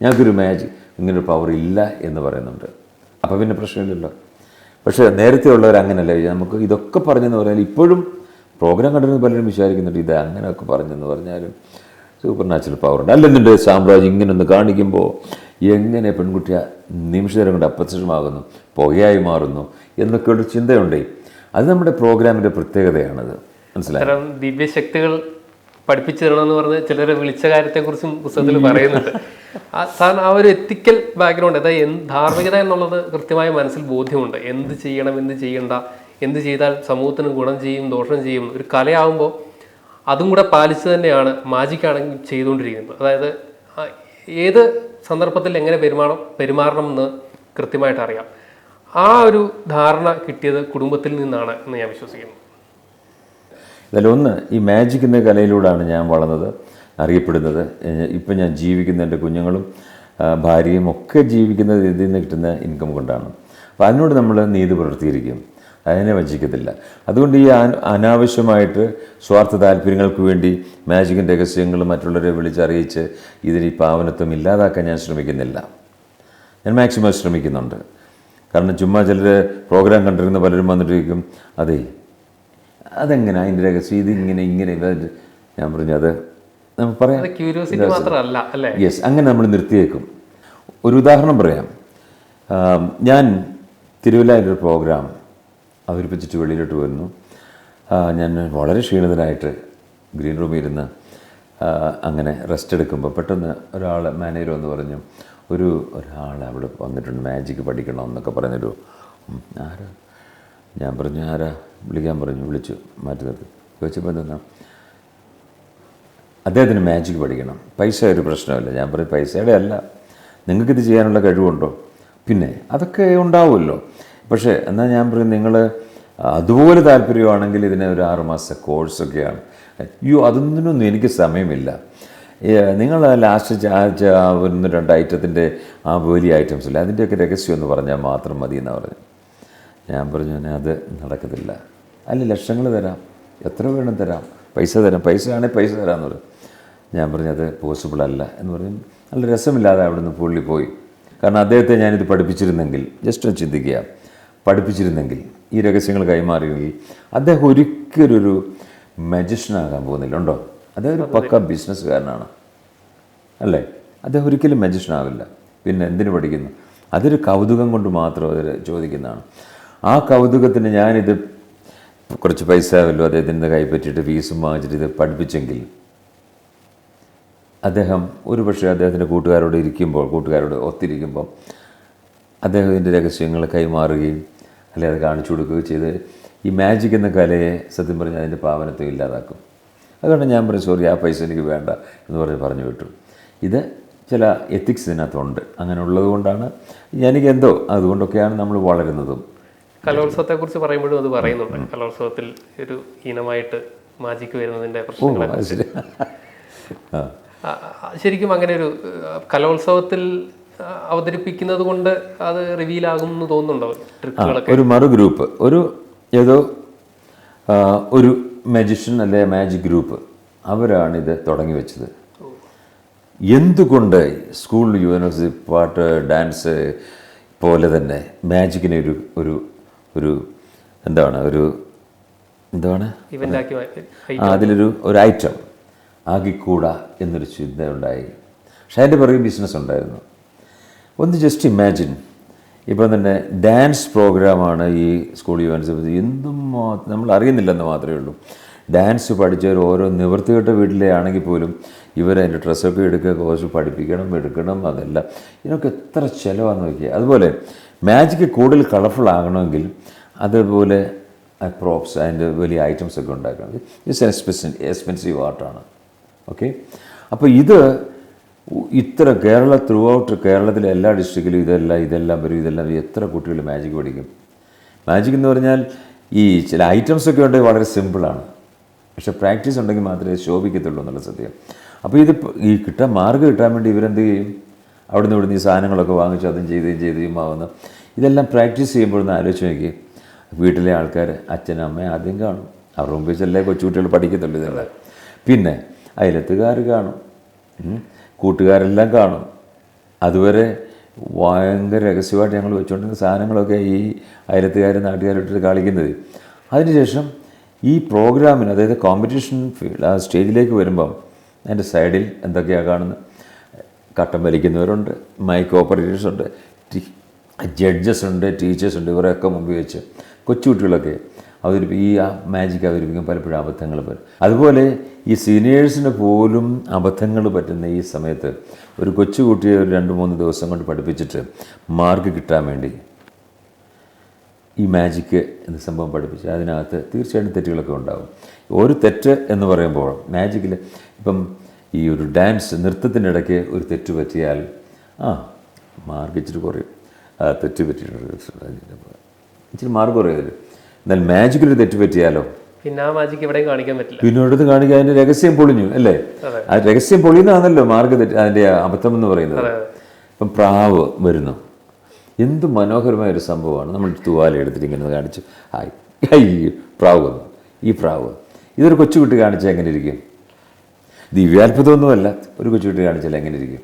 ഞങ്ങൾക്കൊരു മാജിക് ഇങ്ങനൊരു പവർ ഇല്ല എന്ന് പറയുന്നുണ്ട്. അപ്പോൾ പിന്നെ പ്രശ്നമില്ലല്ലോ. പക്ഷേ നേരത്തെ ഉള്ളവർ അങ്ങനെയല്ല. നമുക്ക് ഇതൊക്കെ പറഞ്ഞെന്ന് പറഞ്ഞാൽ ഇപ്പോഴും പ്രോഗ്രാം കണ്ടിരുന്ന പലരും വിചാരിക്കുന്നുണ്ട് ഇത് അങ്ങനെയൊക്കെ പറഞ്ഞെന്ന് പറഞ്ഞാലും സൂപ്പർ നാച്ചുറൽ പവറുണ്ട്. അല്ലെന്നുണ്ട് സാമ്രാജ്യം ഇങ്ങനൊന്ന് കാണിക്കുമ്പോൾ എങ്ങനെ പെൺകുട്ടിയ നിമിഷനേരം കൊണ്ട് അപ്രത്യക്ഷമാകുന്നു, പുകയായി മാറുന്നു എന്നൊക്കെയുള്ള ചിന്തയുണ്ടേ. അത് നമ്മുടെ പ്രോഗ്രാമിൻ്റെ പ്രത്യേകതയാണത്. മനസ്സിലായി. ദിവ്യശക്തികൾ പഠിപ്പിച്ചു തരണമെന്ന് പറഞ്ഞ് ചിലരെ വിളിച്ച കാര്യത്തെക്കുറിച്ചും പുസ്തകത്തിൽ പറയുന്നുണ്ട്. സാധാരണ ആ ഒരു എത്തിക്കൽ ബാക്ക്ഗ്രൗണ്ട്, അതായത് ധാർമ്മികത എന്നുള്ളത് കൃത്യമായ മനസ്സിൽ ബോധ്യമുണ്ട്. എന്ത് ചെയ്യണം, എന്ത് ചെയ്യണ്ട, എന്ത് ചെയ്താൽ സമൂഹത്തിന് ഗുണം ചെയ്യും, ദോഷം ചെയ്യും. ഒരു കലയാവുമ്പോൾ അതും കൂടെ പാലിച്ച് തന്നെയാണ് മാജിക്കാണെങ്കിൽ ചെയ്തുകൊണ്ടിരിക്കുന്നത്. അതായത് ഏത് സന്ദർഭത്തിൽ എങ്ങനെ പെരുമാറണം എന്ന് കൃത്യമായിട്ട് അറിയാം. ആ ഒരു ധാരണ കിട്ടിയത് കുടുംബത്തിൽ നിന്നാണ് എന്ന് ഞാൻ വിശ്വസിക്കുന്നു. അതിലൊന്ന് ഈ മാജിക് എന്ന കലയിലൂടെയാണ് ഞാൻ വളർന്നത്, അറിയപ്പെടുന്നത്. ഇപ്പം ഞാൻ ജീവിക്കുന്ന എൻ്റെ കുഞ്ഞുങ്ങളും ഭാര്യയും ഒക്കെ ജീവിക്കുന്നത് ഇതിൽ നിന്ന് കിട്ടുന്ന ഇൻകം കൊണ്ടാണ്. അപ്പോൾ അതിനോട് നമ്മൾ നീതി പുലർത്തിയിരിക്കും, അതിനെ വഞ്ചിക്കത്തില്ല. അതുകൊണ്ട് ഈ അനാവശ്യമായിട്ട് സ്വാർത്ഥ താല്പര്യങ്ങൾക്ക് വേണ്ടി മാജിക്കിൻ്റെ രഹസ്യങ്ങൾ മറ്റുള്ളവരെ വിളിച്ചറിയിച്ച് ഇതിന് ഈ പാവനത്വം ഇല്ലാതാക്കാൻ ഞാൻ ശ്രമിക്കുന്നില്ല. ഞാൻ മാക്സിമം ശ്രമിക്കുന്നുണ്ട്. കാരണം ചുമ്മാ ചിലർ പ്രോഗ്രാം കണ്ടിരുന്ന പലരും വന്നിട്ടിരിക്കും, അതെ അതെങ്ങനെ അതിൻ്റെ രഹസ്യം ഇതിങ്ങനെ ഞാൻ പറഞ്ഞു അത് നമുക്ക് പറയാം. യെസ്, അങ്ങനെ നമ്മൾ നിർത്തിയേക്കും. ഒരു ഉദാഹരണം പറയാം. ഞാൻ തിരുവല്ലയിലൊരു പ്രോഗ്രാം അവതരിപ്പിച്ചിട്ട് വെളിയിലോട്ട് വരുന്നു. ഞാൻ വളരെ ക്ഷീണിതനായിട്ട് ഗ്രീൻ റൂമിൽ ഇരുന്ന് അങ്ങനെ റെസ്റ്റ് എടുക്കുമ്പോൾ പെട്ടെന്ന് ഒരാൾ മാനേജർ എന്ന് പറഞ്ഞു, ഒരാൾ അവിടെ വന്നിട്ടുണ്ട് മാജിക് പഠിക്കണം എന്നൊക്കെ പറഞ്ഞൊരു ആരാ. ഞാൻ പറഞ്ഞു ആരാ, വിളിക്കാൻ പറഞ്ഞു. വിളിച്ചു, മാറ്റി നിർത്തി. ചോദിച്ചപ്പോൾ എന്താ, അദ്ദേഹത്തിന് മാജിക് പഠിക്കണം, പൈസ ഒരു പ്രശ്നമല്ല. ഞാൻ പറയും പൈസയുടെ അല്ല, നിങ്ങൾക്കിത് ചെയ്യാനുള്ള കഴിവുണ്ടോ? പിന്നെ അതൊക്കെ ഉണ്ടാവുമല്ലോ. പക്ഷേ എന്നാൽ ഞാൻ പറയും നിങ്ങൾ അതുപോലെ താല്പര്യമാണെങ്കിൽ ഇതിനെ ഒരു 6 മാസത്തെ കോഴ്സൊക്കെയാണ്. അയ്യോ അതൊന്നിനൊന്നും എനിക്ക് സമയമില്ല. നിങ്ങൾ ലാസ്റ്റ് 1-2 ഐറ്റത്തിൻ്റെ ആ വലിയ ഐറ്റംസ് ഇല്ല, അതിൻ്റെയൊക്കെ രഹസ്യം എന്ന് പറഞ്ഞാൽ മാത്രം മതി എന്നാണ് പറഞ്ഞു. ഞാൻ പറഞ്ഞു അത് നടക്കത്തില്ല. അല്ല ലക്ഷങ്ങൾ തരാം, എത്ര വേണം തരാം, പൈസ തരാം, പൈസ ആണെങ്കിൽ പൈസ തരാമെന്ന് പറഞ്ഞു. ഞാൻ പറഞ്ഞു അത് പോസിബിൾ അല്ല എന്ന് പറഞ്ഞു. നല്ല രസമില്ലാതെ അവിടെ നിന്ന് പുള്ളി പോയി. കാരണം അദ്ദേഹത്തെ ഞാനിത് പഠിപ്പിച്ചിരുന്നെങ്കിൽ, ജസ്റ്റ് ഒന്ന് ചിന്തിക്കുക, പഠിപ്പിച്ചിരുന്നെങ്കിൽ ഈ രഹസ്യങ്ങൾ കൈമാറിയെങ്കിൽ അദ്ദേഹം ഒരിക്കലൊരു മജിഷ്യനാകാൻ പോകുന്നില്ല. ഉണ്ടോ? അദ്ദേഹം ഒരു പക്ക ബിസിനസ്സുകാരനാണ് അല്ലേ? അദ്ദേഹം ഒരിക്കലും മജിഷ്യനാവില്ല. പിന്നെ എന്തിനു പഠിക്കുന്നു? അതൊരു കൗതുകം കൊണ്ട് മാത്രം അവർ ചോദിക്കുന്നതാണ്. ആ കൗതുകത്തിന് ഞാനിത് കുറച്ച് പൈസ വല്ലോ അദ്ദേഹത്തിൻ്റെ കൈപ്പറ്റിയിട്ട് ഫീസും വാങ്ങിച്ചിട്ട് ഇത് പഠിപ്പിച്ചെങ്കിൽ അദ്ദേഹം ഒരുപക്ഷെ അദ്ദേഹത്തിൻ്റെ കൂട്ടുകാരോട് ഒത്തിരിക്കുമ്പോൾ അദ്ദേഹത്തിൻ്റെ രഹസ്യങ്ങൾ കൈമാറുകയും അല്ലെങ്കിൽ അത് കാണിച്ചു കൊടുക്കുകയും ചെയ്ത് ഈ മാജിക് എന്ന കലയെ സത്യം പറഞ്ഞാൽ അതിൻ്റെ പാവനത്വം ഇല്ലാതാക്കും. അതുകൊണ്ട് ഞാൻ പറയും സോറി, ആ പൈസ എനിക്ക് വേണ്ട എന്ന് പറഞ്ഞു വിട്ടു. ഇത് ചില എത്തിക്സ് ഇതിനകത്തുണ്ട്. അങ്ങനെ ഉള്ളത് കൊണ്ടാണ് എനിക്ക് എന്തോ അതുകൊണ്ടൊക്കെയാണ് നമ്മൾ വളരുന്നതും. കലോത്സവത്തെക്കുറിച്ച് പറയുമ്പോഴും അത് പറയുന്നുണ്ട്. കലോത്സവത്തിൽ ഒരു ഇനമായിട്ട് മാജിക്ക് വരുന്നതിൻ്റെ പ്രശ്നങ്ങളെ ശരിക്കും അങ്ങനെ ഒരു കലോത്സവത്തിൽ അവതരിപ്പിക്കുന്നത് കൊണ്ട് അത് റിവീലാകും എന്ന് തോന്നുന്നുണ്ടോ ട്രിക്കുകളൊക്കെ? ഒരു മറു ഗ്രൂപ്പ്, ഏതോ ഒരു മാജിഷ്യൻ അല്ലെ മാജിക് ഗ്രൂപ്പ്, അവരാണിത് തുടങ്ങി വെച്ചത്. എന്തുകൊണ്ട് സ്കൂൾ, യൂണിവേഴ്സിറ്റി, പാട്ട്, ഡാൻസ് പോലെ തന്നെ മാജിക്കിനെ ഒരു എന്താണ് അതിലൊരു ഐറ്റം ആക്കിക്കൂടാ എന്നൊരു ചിന്ത ഉണ്ടായി. പക്ഷേ അതിൻ്റെ പിറകെ ബിസിനസ് ഉണ്ടായിരുന്നു. ഒന്ന് ജസ്റ്റ് ഇമാജിൻ, ഇപ്പം തന്നെ ഡാൻസ് പ്രോഗ്രാമാണ് ഈ സ്കൂൾ യൂണിവേഴ്സിറ്റി. എന്തും നമ്മൾ അറിയുന്നില്ലെന്ന് മാത്രമേ ഉള്ളൂ. ഡാൻസ് പഠിച്ചവർ ഓരോ നിവൃത്തികെട്ട വീട്ടിലെ ആണെങ്കിൽ പോലും ഇവരതിൻ്റെ ഡ്രസ്സൊക്കെ എടുക്കുക, കോഴ്സ് എടുക്കണം, അതെല്ലാം ഇതിനൊക്കെ എത്ര ചിലവാണെന്ന് നോക്കിയാൽ. അതുപോലെ മാജിക്ക് കൂടുതൽ കളർഫുൾ ആകണമെങ്കിൽ അതുപോലെ പ്രോപ്സ്, അതിൻ്റെ വലിയ ഐറ്റംസ് ഒക്കെ ഉണ്ടാക്കണം. It's expensive ആർട്ടാണ്. ഓക്കെ, അപ്പോൾ ഇത് ഇത്ര ത്രൂ ഔട്ട് കേരളത്തിലെ എല്ലാ ഡിസ്ട്രിക്റ്റിലും ഇതെല്ലാം വരും. എത്ര കുട്ടികൾ മാജിക് പഠിക്കും? മാജിക് എന്ന് പറഞ്ഞാൽ ഈ ചില ഐറ്റംസൊക്കെ ഉണ്ടെങ്കിൽ വളരെ സിമ്പിളാണ്, പക്ഷേ പ്രാക്ടീസ് ഉണ്ടെങ്കിൽ മാത്രമേ ശോഭിക്കത്തുള്ളൂ എന്നുള്ള സത്യം. അപ്പോൾ ഇത് ഈ മാർക്ക് കിട്ടാൻ വേണ്ടി ഇവരെന്ത് ചെയ്യും? അവിടുന്ന് ഇവിടുന്ന് ഈ സാധനങ്ങളൊക്കെ വാങ്ങിച്ച് അതും ചെയ്തും ആവുന്ന ഇതെല്ലാം പ്രാക്ടീസ് ചെയ്യുമ്പോഴൊന്ന് ആലോചിച്ച് നോക്കി. വീട്ടിലെ ആൾക്കാർ, അച്ഛനും അമ്മയും ആദ്യം കാണും. അവരുടെ മുമ്പിൽ ചെല്ലേ കൊച്ചുകുട്ടികൾ പഠിക്കത്തുള്ളൂ ഇതെല്ലാം. പിന്നെ അയലത്തുകാർ കാണും, കൂട്ടുകാരെല്ലാം കാണും. അതുവരെ ഭയങ്കര രഹസ്യമായിട്ട് ഞങ്ങൾ വെച്ചുകൊണ്ടിരുന്ന സാധനങ്ങളൊക്കെ ഈ അയലത്തുകാരും നാട്ടുകാരിട്ട് കളിക്കുന്നത്. അതിനുശേഷം ഈ പ്രോഗ്രാമിന്, അതായത് കോമ്പറ്റീഷൻ ഫീൽഡ്, ആ സ്റ്റേജിലേക്ക് വരുമ്പം അതിൻ്റെ സൈഡിൽ എന്തൊക്കെയാണ് കാണുന്നത്? കട്ടൻ വലിക്കുന്നവരുണ്ട്, മൈക്ക് ഓപ്പറേറ്റേഴ്സ് ഉണ്ട്, ജഡ്ജസ് ഉണ്ട്, ടീച്ചേഴ്സ് ഉണ്ട്. ഇവരൊക്കെ മുമ്പിൽ വെച്ച് കൊച്ചുകുട്ടികളൊക്കെ ഈ മാജിക് അവതരിപ്പിക്കാൻ പലപ്പോഴും അബദ്ധങ്ങൾ വരും. അതുപോലെ ഈ സീനിയേഴ്സിന് പോലും അബദ്ധങ്ങൾ പറ്റുന്ന ഈ സമയത്ത് ഒരു കൊച്ചുകുട്ടിയെ ഒരു 2-3 ദിവസം കൊണ്ട് പഠിപ്പിച്ചിട്ട് മാർക്ക് കിട്ടാൻ വേണ്ടി ഈ മാജിക്ക് എന്ന സംഭവം പഠിപ്പിച്ച് അതിനകത്ത് തീർച്ചയായിട്ടും തെറ്റുകളൊക്കെ ഉണ്ടാകും. ഒരു തെറ്റ് എന്ന് പറയുമ്പോൾ മാജിക്കിൽ ഇപ്പം ഈ ഒരു ഡാൻസ് നൃത്തത്തിനിടയ്ക്ക് ഒരു തെറ്റ് പറ്റിയാൽ മാർക്ക് ഇച്ചിരി കുറയും. തെറ്റ് പറ്റിയിട്ടുണ്ട് ഇച്ചിരി മാർക്ക് കുറയും. എന്നാൽ മാജിക്കിലൊരു തെറ്റ് പറ്റിയാലോ പിന്നെ ആ മാജിക്ക് എവിടെയും കാണിക്കാൻ പറ്റില്ല. പിന്നെ എടുത്ത് കാണിക്കാൻ അതിൻ്റെ രഹസ്യം പൊളിഞ്ഞു അല്ലേ? ആ രഹസ്യം പൊളിയുന്നതാണല്ലോ മാർക്ക് തെറ്റ്, അതിൻ്റെ അബദ്ധം എന്ന് പറയുന്നത്. ഇപ്പം പ്രാവ് വരുന്നു, എന്ത് മനോഹരമായൊരു സംഭവമാണ്. നമ്മൾ തൂവാല എടുത്തിട്ട് ഇങ്ങനെ കാണിച്ച് പ്രാവ് വന്നു. ഈ പ്രാവ് ഇതൊരു കൊച്ചുകുട്ടി കാണിച്ചാൽ എങ്ങനെ ഇരിക്കും? ദിവ്യാത്ഭുതമൊന്നുമല്ല, ഒരു കൊച്ചുകുട്ടി കാണിച്ചാൽ എങ്ങനെ ഇരിക്കും?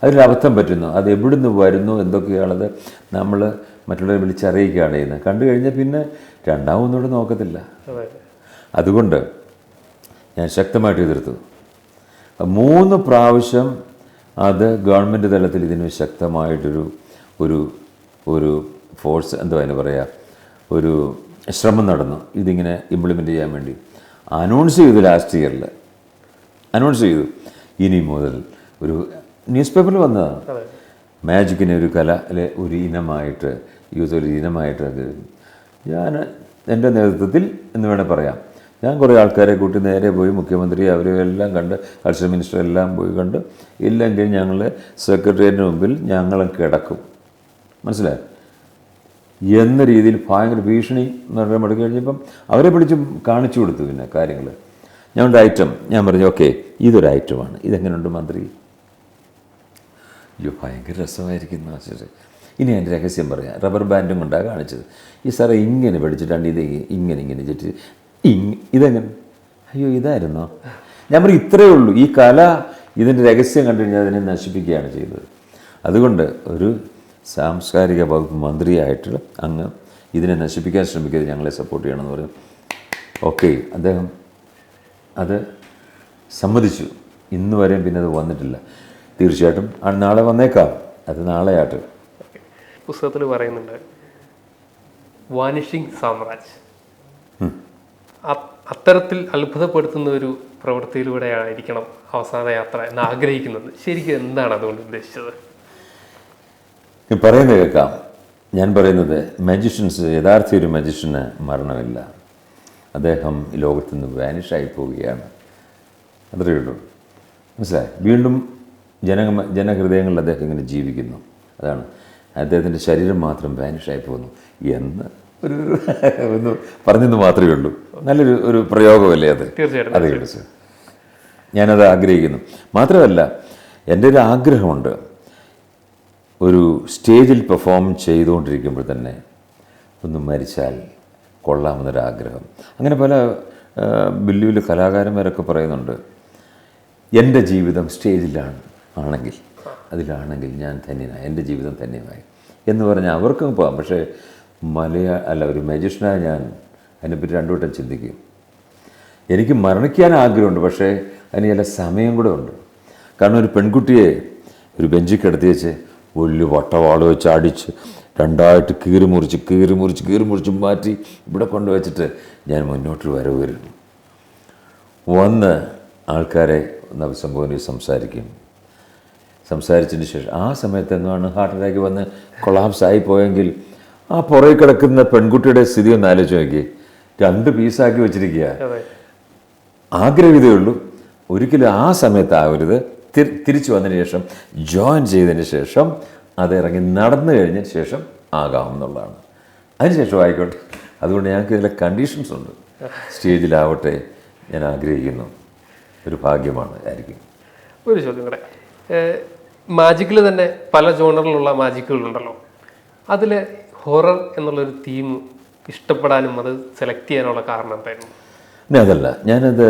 അതിലൊരു അബദ്ധം പറ്റുന്നു. അത് എവിടുന്ന് വരുന്നു, എന്തൊക്കെയാണത് നമ്മൾ മറ്റുള്ളവരെ വിളിച്ചറിയിക്കുകയാണ് ചെയ്യുന്നത്. കണ്ടു കഴിഞ്ഞാൽ പിന്നെ രണ്ടാമതൊന്നുകൂടെ നോക്കത്തില്ല. അതുകൊണ്ട് ഞാൻ ശക്തമായിട്ട് എതിർത്തു. 3 പ്രാവശ്യം അത് ഗവൺമെൻറ് തലത്തിൽ ഇതിന് ശക്തമായിട്ടൊരു ഒരു ഫോഴ്സ്, അതിന് പറയുക, ഒരു ശ്രമം നടന്നു ഇതിങ്ങനെ ഇംപ്ലിമെൻ്റ് ചെയ്യാൻ വേണ്ടി. അനൗൺസ് ചെയ്തു, ലാസ്റ്റ് ഇയറിൽ അനൗൺസ് ചെയ്തു. ഇനി മുതൽ ഒരു ന്യൂസ് പേപ്പറിൽ വന്നതാണ്, മാജിക്കിനെ ഒരു കലയിലെ ഒരു ഇനമായിട്ട്, യൂത്ത് ഇനമായിട്ട് അത് ഞാൻ എൻ്റെ നേതൃത്വത്തിൽ എന്ന് വേണേൽ പറയാം. ഞാൻ കുറേ ആൾക്കാരെ കൂട്ടി നേരെ പോയി മുഖ്യമന്ത്രി അവരെല്ലാം കണ്ട്, കൾച്ചർ മിനിസ്റ്റർ എല്ലാം പോയി കണ്ട്, ഇല്ലെങ്കിൽ ഞങ്ങൾ സെക്രട്ടേറിയറ്റിന് മുമ്പിൽ ഞങ്ങൾ കിടക്കും, മനസ്സിലായി എന്ന രീതിയിൽ ഭയങ്കര ഭീഷണി എന്ന് പറയാൻ മടക്കി കഴിഞ്ഞപ്പം അവരെ പിടിച്ച് കാണിച്ചു കൊടുത്തു. പിന്നെ കാര്യങ്ങൾ ഞങ്ങളുടെ ഐറ്റം ഞാൻ പറഞ്ഞു, ഓക്കെ ഇതൊരു ഐറ്റമാണ്, ഇതെങ്ങനെയുണ്ട് മന്ത്രി? അയ്യോ ഭയങ്കര രസമായിരിക്കുന്നു ആശിച്ച്. ഇനി എൻ്റെ രഹസ്യം പറയാം. റബ്ബർ ബാൻഡും കൊണ്ടാണ് കാണിച്ചത്. ഈ സാറേ ഇങ്ങനെ പഠിച്ചിട്ടാണ് ഇത് ഇങ്ങനെ ചുറ്റി ഇതെങ്ങനെ? അയ്യോ ഇതായിരുന്നോ? ഞാൻ പറയും ഇത്രയേ ഉള്ളൂ. ഈ കല, ഇതിൻ്റെ രഹസ്യം കണ്ടു കഴിഞ്ഞാൽ അതിനെ നശിപ്പിക്കുകയാണ് ചെയ്തത്. അതുകൊണ്ട് ഒരു സാംസ്കാരിക വകുപ്പ് മന്ത്രിയായിട്ട് അങ്ങ് ഇതിനെ നശിപ്പിക്കാൻ ശ്രമിക്കരുത്, ഞങ്ങളെ സപ്പോർട്ട് ചെയ്യണമെന്ന് പറയും. ഓക്കെ, അദ്ദേഹം അത് സമ്മതിച്ചു. ഇന്ന് വരെയും പിന്നെ അത് വന്നിട്ടില്ല. തീർച്ചയായിട്ടും നാളെ വന്നേക്കാം, അത് നാളെ ആട്ട്. പുസ്തകത്തിൽ പറയുന്നുണ്ട് വാനിഷിംഗ് സാമ്രാജ്. അത്തരത്തിൽ അത്ഭുതപ്പെടുത്തുന്ന ഒരു പ്രവൃത്തിയിലൂടെയായിരിക്കണം അവസാന യാത്ര എന്ന് ആഗ്രഹിക്കുന്നത്. ശരിക്കും എന്താണ് അതുകൊണ്ട് ഉദ്ദേശിച്ചത്? പറയുന്നത് കേൾക്കാം. ഞാൻ പറയുന്നത് മജീഷ്യൻസ്, യഥാർത്ഥ ഒരു മജീഷ്യന് മരണമില്ല. അദ്ദേഹം ഈ ലോകത്തു നിന്ന് വാനിഷായി പോവുകയാണ്. അത്രയേ ഉള്ളൂ. മനസ്സിലായി? വീണ്ടും ജനഹൃദയങ്ങളിൽ അദ്ദേഹം ഇങ്ങനെ ജീവിക്കുന്നു. അതാണ് അദ്ദേഹത്തിൻ്റെ ശരീരം മാത്രം വാനിഷായി പോകുന്നു എന്ന് ഒന്ന് പറഞ്ഞെന്ന് മാത്രമേ ഉള്ളൂ. നല്ലൊരു പ്രയോഗമല്ലേ അത്? തീർച്ചയായിട്ടും. അതേ ഉള്ളൂ സർ. ഞാനത് ആഗ്രഹിക്കുന്നു. മാത്രമല്ല, എൻ്റെ ഒരു ആഗ്രഹമുണ്ട്, ഒരു സ്റ്റേജിൽ പെർഫോം ചെയ്തുകൊണ്ടിരിക്കുമ്പോൾ തന്നെ ഒന്ന് മരിച്ചാൽ കൊള്ളാമെന്നൊരാഗ്രഹം. അങ്ങനെ പല വലിയ വലിയ കലാകാരന്മാരൊക്കെ പറയുന്നുണ്ട്, എൻ്റെ ജീവിതം സ്റ്റേജിലാണെങ്കിൽ അതിലാണെങ്കിൽ ഞാൻ ധന്യനായി, എൻ്റെ ജീവിതം ധന്യമായി എന്ന് പറഞ്ഞാൽ അവർക്കും പോകാം. പക്ഷേ ഒരു മജീഷ്യനായ ഞാൻ അതിനെപ്പറ്റി രണ്ടു വട്ടം ചിന്തിക്കും. എനിക്ക് മരണിക്കാൻ ആഗ്രഹമുണ്ട്, പക്ഷേ അതിന് ചില സമയം കൂടെ ഉണ്ട്. കാരണം ഒരു പെൺകുട്ടിയെ ഒരു ബെഞ്ചിൽ കിടത്തി വെച്ച് വലിയ വട്ടവാള് വെച്ച് അടിച്ച് രണ്ടായിട്ട് കീറി മുറിച്ച് മാറ്റി ഇവിടെ കൊണ്ടുവച്ചിട്ട് ഞാൻ മുന്നോട്ട് വരുന്നു. വന്ന് ആൾക്കാരെ ഒന്ന് അഭിസംബോധന സംസാരിക്കും. സംസാരിച്ചതിന് ശേഷം ആ സമയത്ത് എങ്ങാണ് ഹാർട്ട് അറ്റാക്ക് വന്ന് കൊളാപ്സ് ആയി പോയെങ്കിൽ ആ പുറകെ കിടക്കുന്ന പെൺകുട്ടിയുടെ സ്ഥിതി ഒന്ന് ആലോചിച്ച് നോക്കി. 2 പീസാക്കി വെച്ചിരിക്കുക. ആഗ്രഹിതേ ഉള്ളൂ, ഒരിക്കലും ആ സമയത്ത് ആവരുത്. തിരിച്ചു വന്നതിന് ശേഷം ജോയിൻ ചെയ്തതിന് ശേഷം അത് ഇറങ്ങി നടന്നു കഴിഞ്ഞ ശേഷം ആകാമെന്നുള്ളതാണ്. അതിനുശേഷം ആയിക്കോട്ടെ. അതുകൊണ്ട് ഞങ്ങൾക്ക് ഇതിലെ കണ്ടീഷൻസ് ഉണ്ട്. സ്റ്റേജിലാവട്ടെ ഞാൻ ആഗ്രഹിക്കുന്നു. ഒരു ഭാഗ്യമാണ് ആയിരിക്കും. ഒരു ചോദ്യം കൂടെ, മാജിക്കിൽ തന്നെ പല ജോണറിലുള്ള മാജിക്കുകളുണ്ടല്ലോ, അതിൽ ഹൊറർ എന്നുള്ളൊരു തീം ഇഷ്ടപ്പെടാനും അത് സെലക്ട് ചെയ്യാനുള്ള കാരണം എന്തായിരുന്നു? അതല്ല, ഞാനത്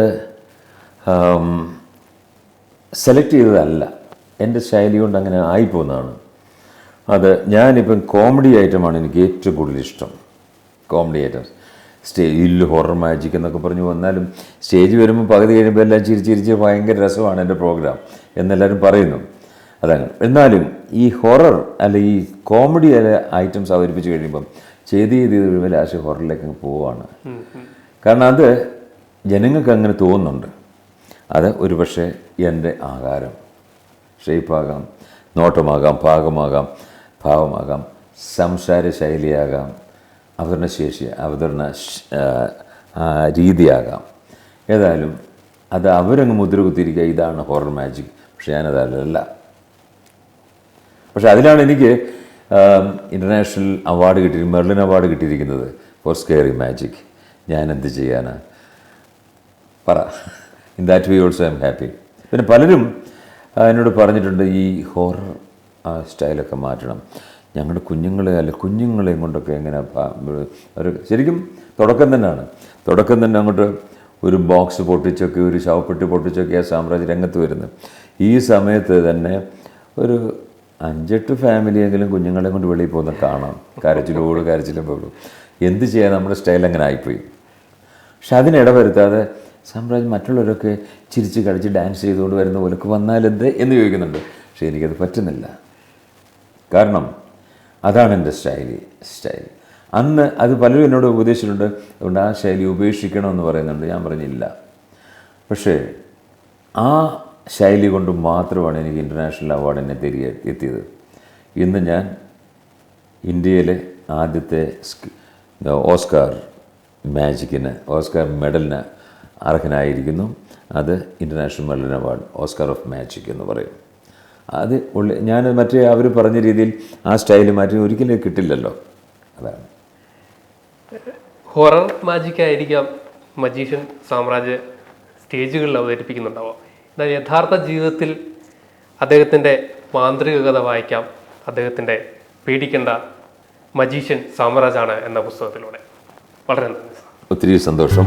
സെലക്ട് ചെയ്തതല്ല, എൻ്റെ ശൈലി കൊണ്ട് അങ്ങനെ ആയിപ്പോകുന്നതാണ്. അത് ഞാനിപ്പം കോമഡി ഐറ്റമാണ് എനിക്ക് ഏറ്റവും കൂടുതൽ ഇഷ്ടം. കോമഡി ഐറ്റംസ് സ്റ്റേജിൽ ഹൊറർ മാജിക് എന്നൊക്കെ പറഞ്ഞു വന്നാലും സ്റ്റേജ് വരുമ്പോൾ പകുതി കഴിയുമ്പോൾ എല്ലാം ചിരിച്ച് ഭയങ്കര രസമാണ് എൻ്റെ പ്രോഗ്രാം എന്നെല്ലാവരും പറയുന്നു. അതങ്ങനെ. എന്നാലും ഈ ഹൊറർ ഈ കോമഡി ഐറ്റംസ് അവതരിപ്പിച്ച് കഴിയുമ്പം ചെയ്ത് കഴിയുമ്പോൾ ലാസ്റ്റ് ഹൊററിലേക്ക് പോവുകയാണ്. കാരണം അത് ജനങ്ങൾക്ക് അങ്ങനെ തോന്നുന്നുണ്ട്. അത് ഒരു പക്ഷേ എൻ്റെ ആകാരം, ഷേപ്പാകാം, നോട്ടമാകാം, ഭാവമാകാം, സംസാര ശൈലിയാകാം, അവതരണ രീതിയാകാം. ഏതായാലും അത് അവരങ്ങ് മുദ്ര കുത്തിയിരിക്കുക, ഇതാണ് ഹൊറർ മാജിക്. പക്ഷെ ഞാനതല്ല. പക്ഷെ അതിലാണ് എനിക്ക് ഇൻ്റർനാഷണൽ അവാർഡ് മെർലിൻ അവാർഡ് കിട്ടിയിരിക്കുന്നത് ഫോർ സ്കെയറി മാജിക്. ഞാനെന്ത് ചെയ്യാനാ പറ. In that way also I am happy. പിന്നെ പലരും എന്നോട് പറഞ്ഞിട്ടുണ്ട്, ഈ ഹൊറർ സ്റ്റൈലൊക്കെ മാറ്റണം, ഞങ്ങളുടെ കുഞ്ഞുങ്ങളെയും കൊണ്ടൊക്കെ എങ്ങനെ ഒരു ശരിക്കും തുടക്കം തന്നെ അങ്ങോട്ട് ഒരു ബോക്സ് പൊട്ടിച്ചൊക്കെ ഒരു ശവപ്പെട്ടി പൊട്ടിച്ചൊക്കെ ആ സാമ്രാജ്യ രംഗത്ത് വരുന്നത്. ഈ സമയത്ത് തന്നെ ഒരു 5-8 ഫാമിലിയെങ്കിലും കുഞ്ഞുങ്ങളെ കൊണ്ട് വെളിയിൽ പോകുന്ന കാണാം. കരച്ചിലും പോലും. എന്ത് ചെയ്യാൻ, നമ്മുടെ സ്റ്റൈൽ അങ്ങനെ ആയിപ്പോയി. പക്ഷെ അതിനിടവരുത്താതെ സാമ്രാജ്യം മറ്റുള്ളവരൊക്കെ ചിരിച്ച് കളിച്ച് ഡാൻസ് ചെയ്തുകൊണ്ട് വരുന്ന പോലൊക്കെ വന്നാലെന്ത് എന്ന് ചോദിക്കുന്നുണ്ട്. പക്ഷേ എനിക്കത് പറ്റുന്നില്ല. കാരണം അതാണ് എൻ്റെ സ്റ്റൈൽ. അന്ന് അത് പലരും എന്നോട് ഉപദേശിച്ചിട്ടുണ്ട്. അതുകൊണ്ട് ആ ശൈലി ഉപേക്ഷിക്കണമെന്ന് പറയുന്നുണ്ട്. ഞാൻ പറഞ്ഞില്ല. പക്ഷേ ആ ശൈലി കൊണ്ട് മാത്രമാണ് എനിക്ക് ഇൻ്റർനാഷണൽ അവാർഡ് എന്നെ തിരികെ എത്തിയത്. ഇന്ന് ഞാൻ ഇന്ത്യയിലെ ആദ്യത്തെ ഓസ്കാർ മെഡലിന് അർഹനായിരിക്കുന്നു. അത് international Merlin award, Oscar of magic എന്ന് പറയും. അത് ഞാൻ മറ്റേ അവർ പറഞ്ഞ രീതിയിൽ ആ സ്റ്റൈൽ മാറ്റി ഒരിക്കലും കിട്ടില്ലല്ലോ. അതാണ്. ഹൊറർ മാജിക് ആയിരിക്കാം മജീഷ്യൻ സാമ്രാജ്യ സ്റ്റേജുകളിൽ അവതരിപ്പിക്കുന്നുണ്ടാവുക. എന്നാൽ യഥാർത്ഥ ജീവിതത്തിൽ അദ്ദേഹത്തിൻ്റെ മാന്ത്രികത വായിക്കാം, അദ്ദേഹത്തിൻ്റെ പേടിക്കേണ്ട മജീഷ്യൻ സാമ്രാജാണ് എന്ന പുസ്തകത്തിലൂടെ. വളരെ നന്ദി. ഒത്തിരി സന്തോഷം.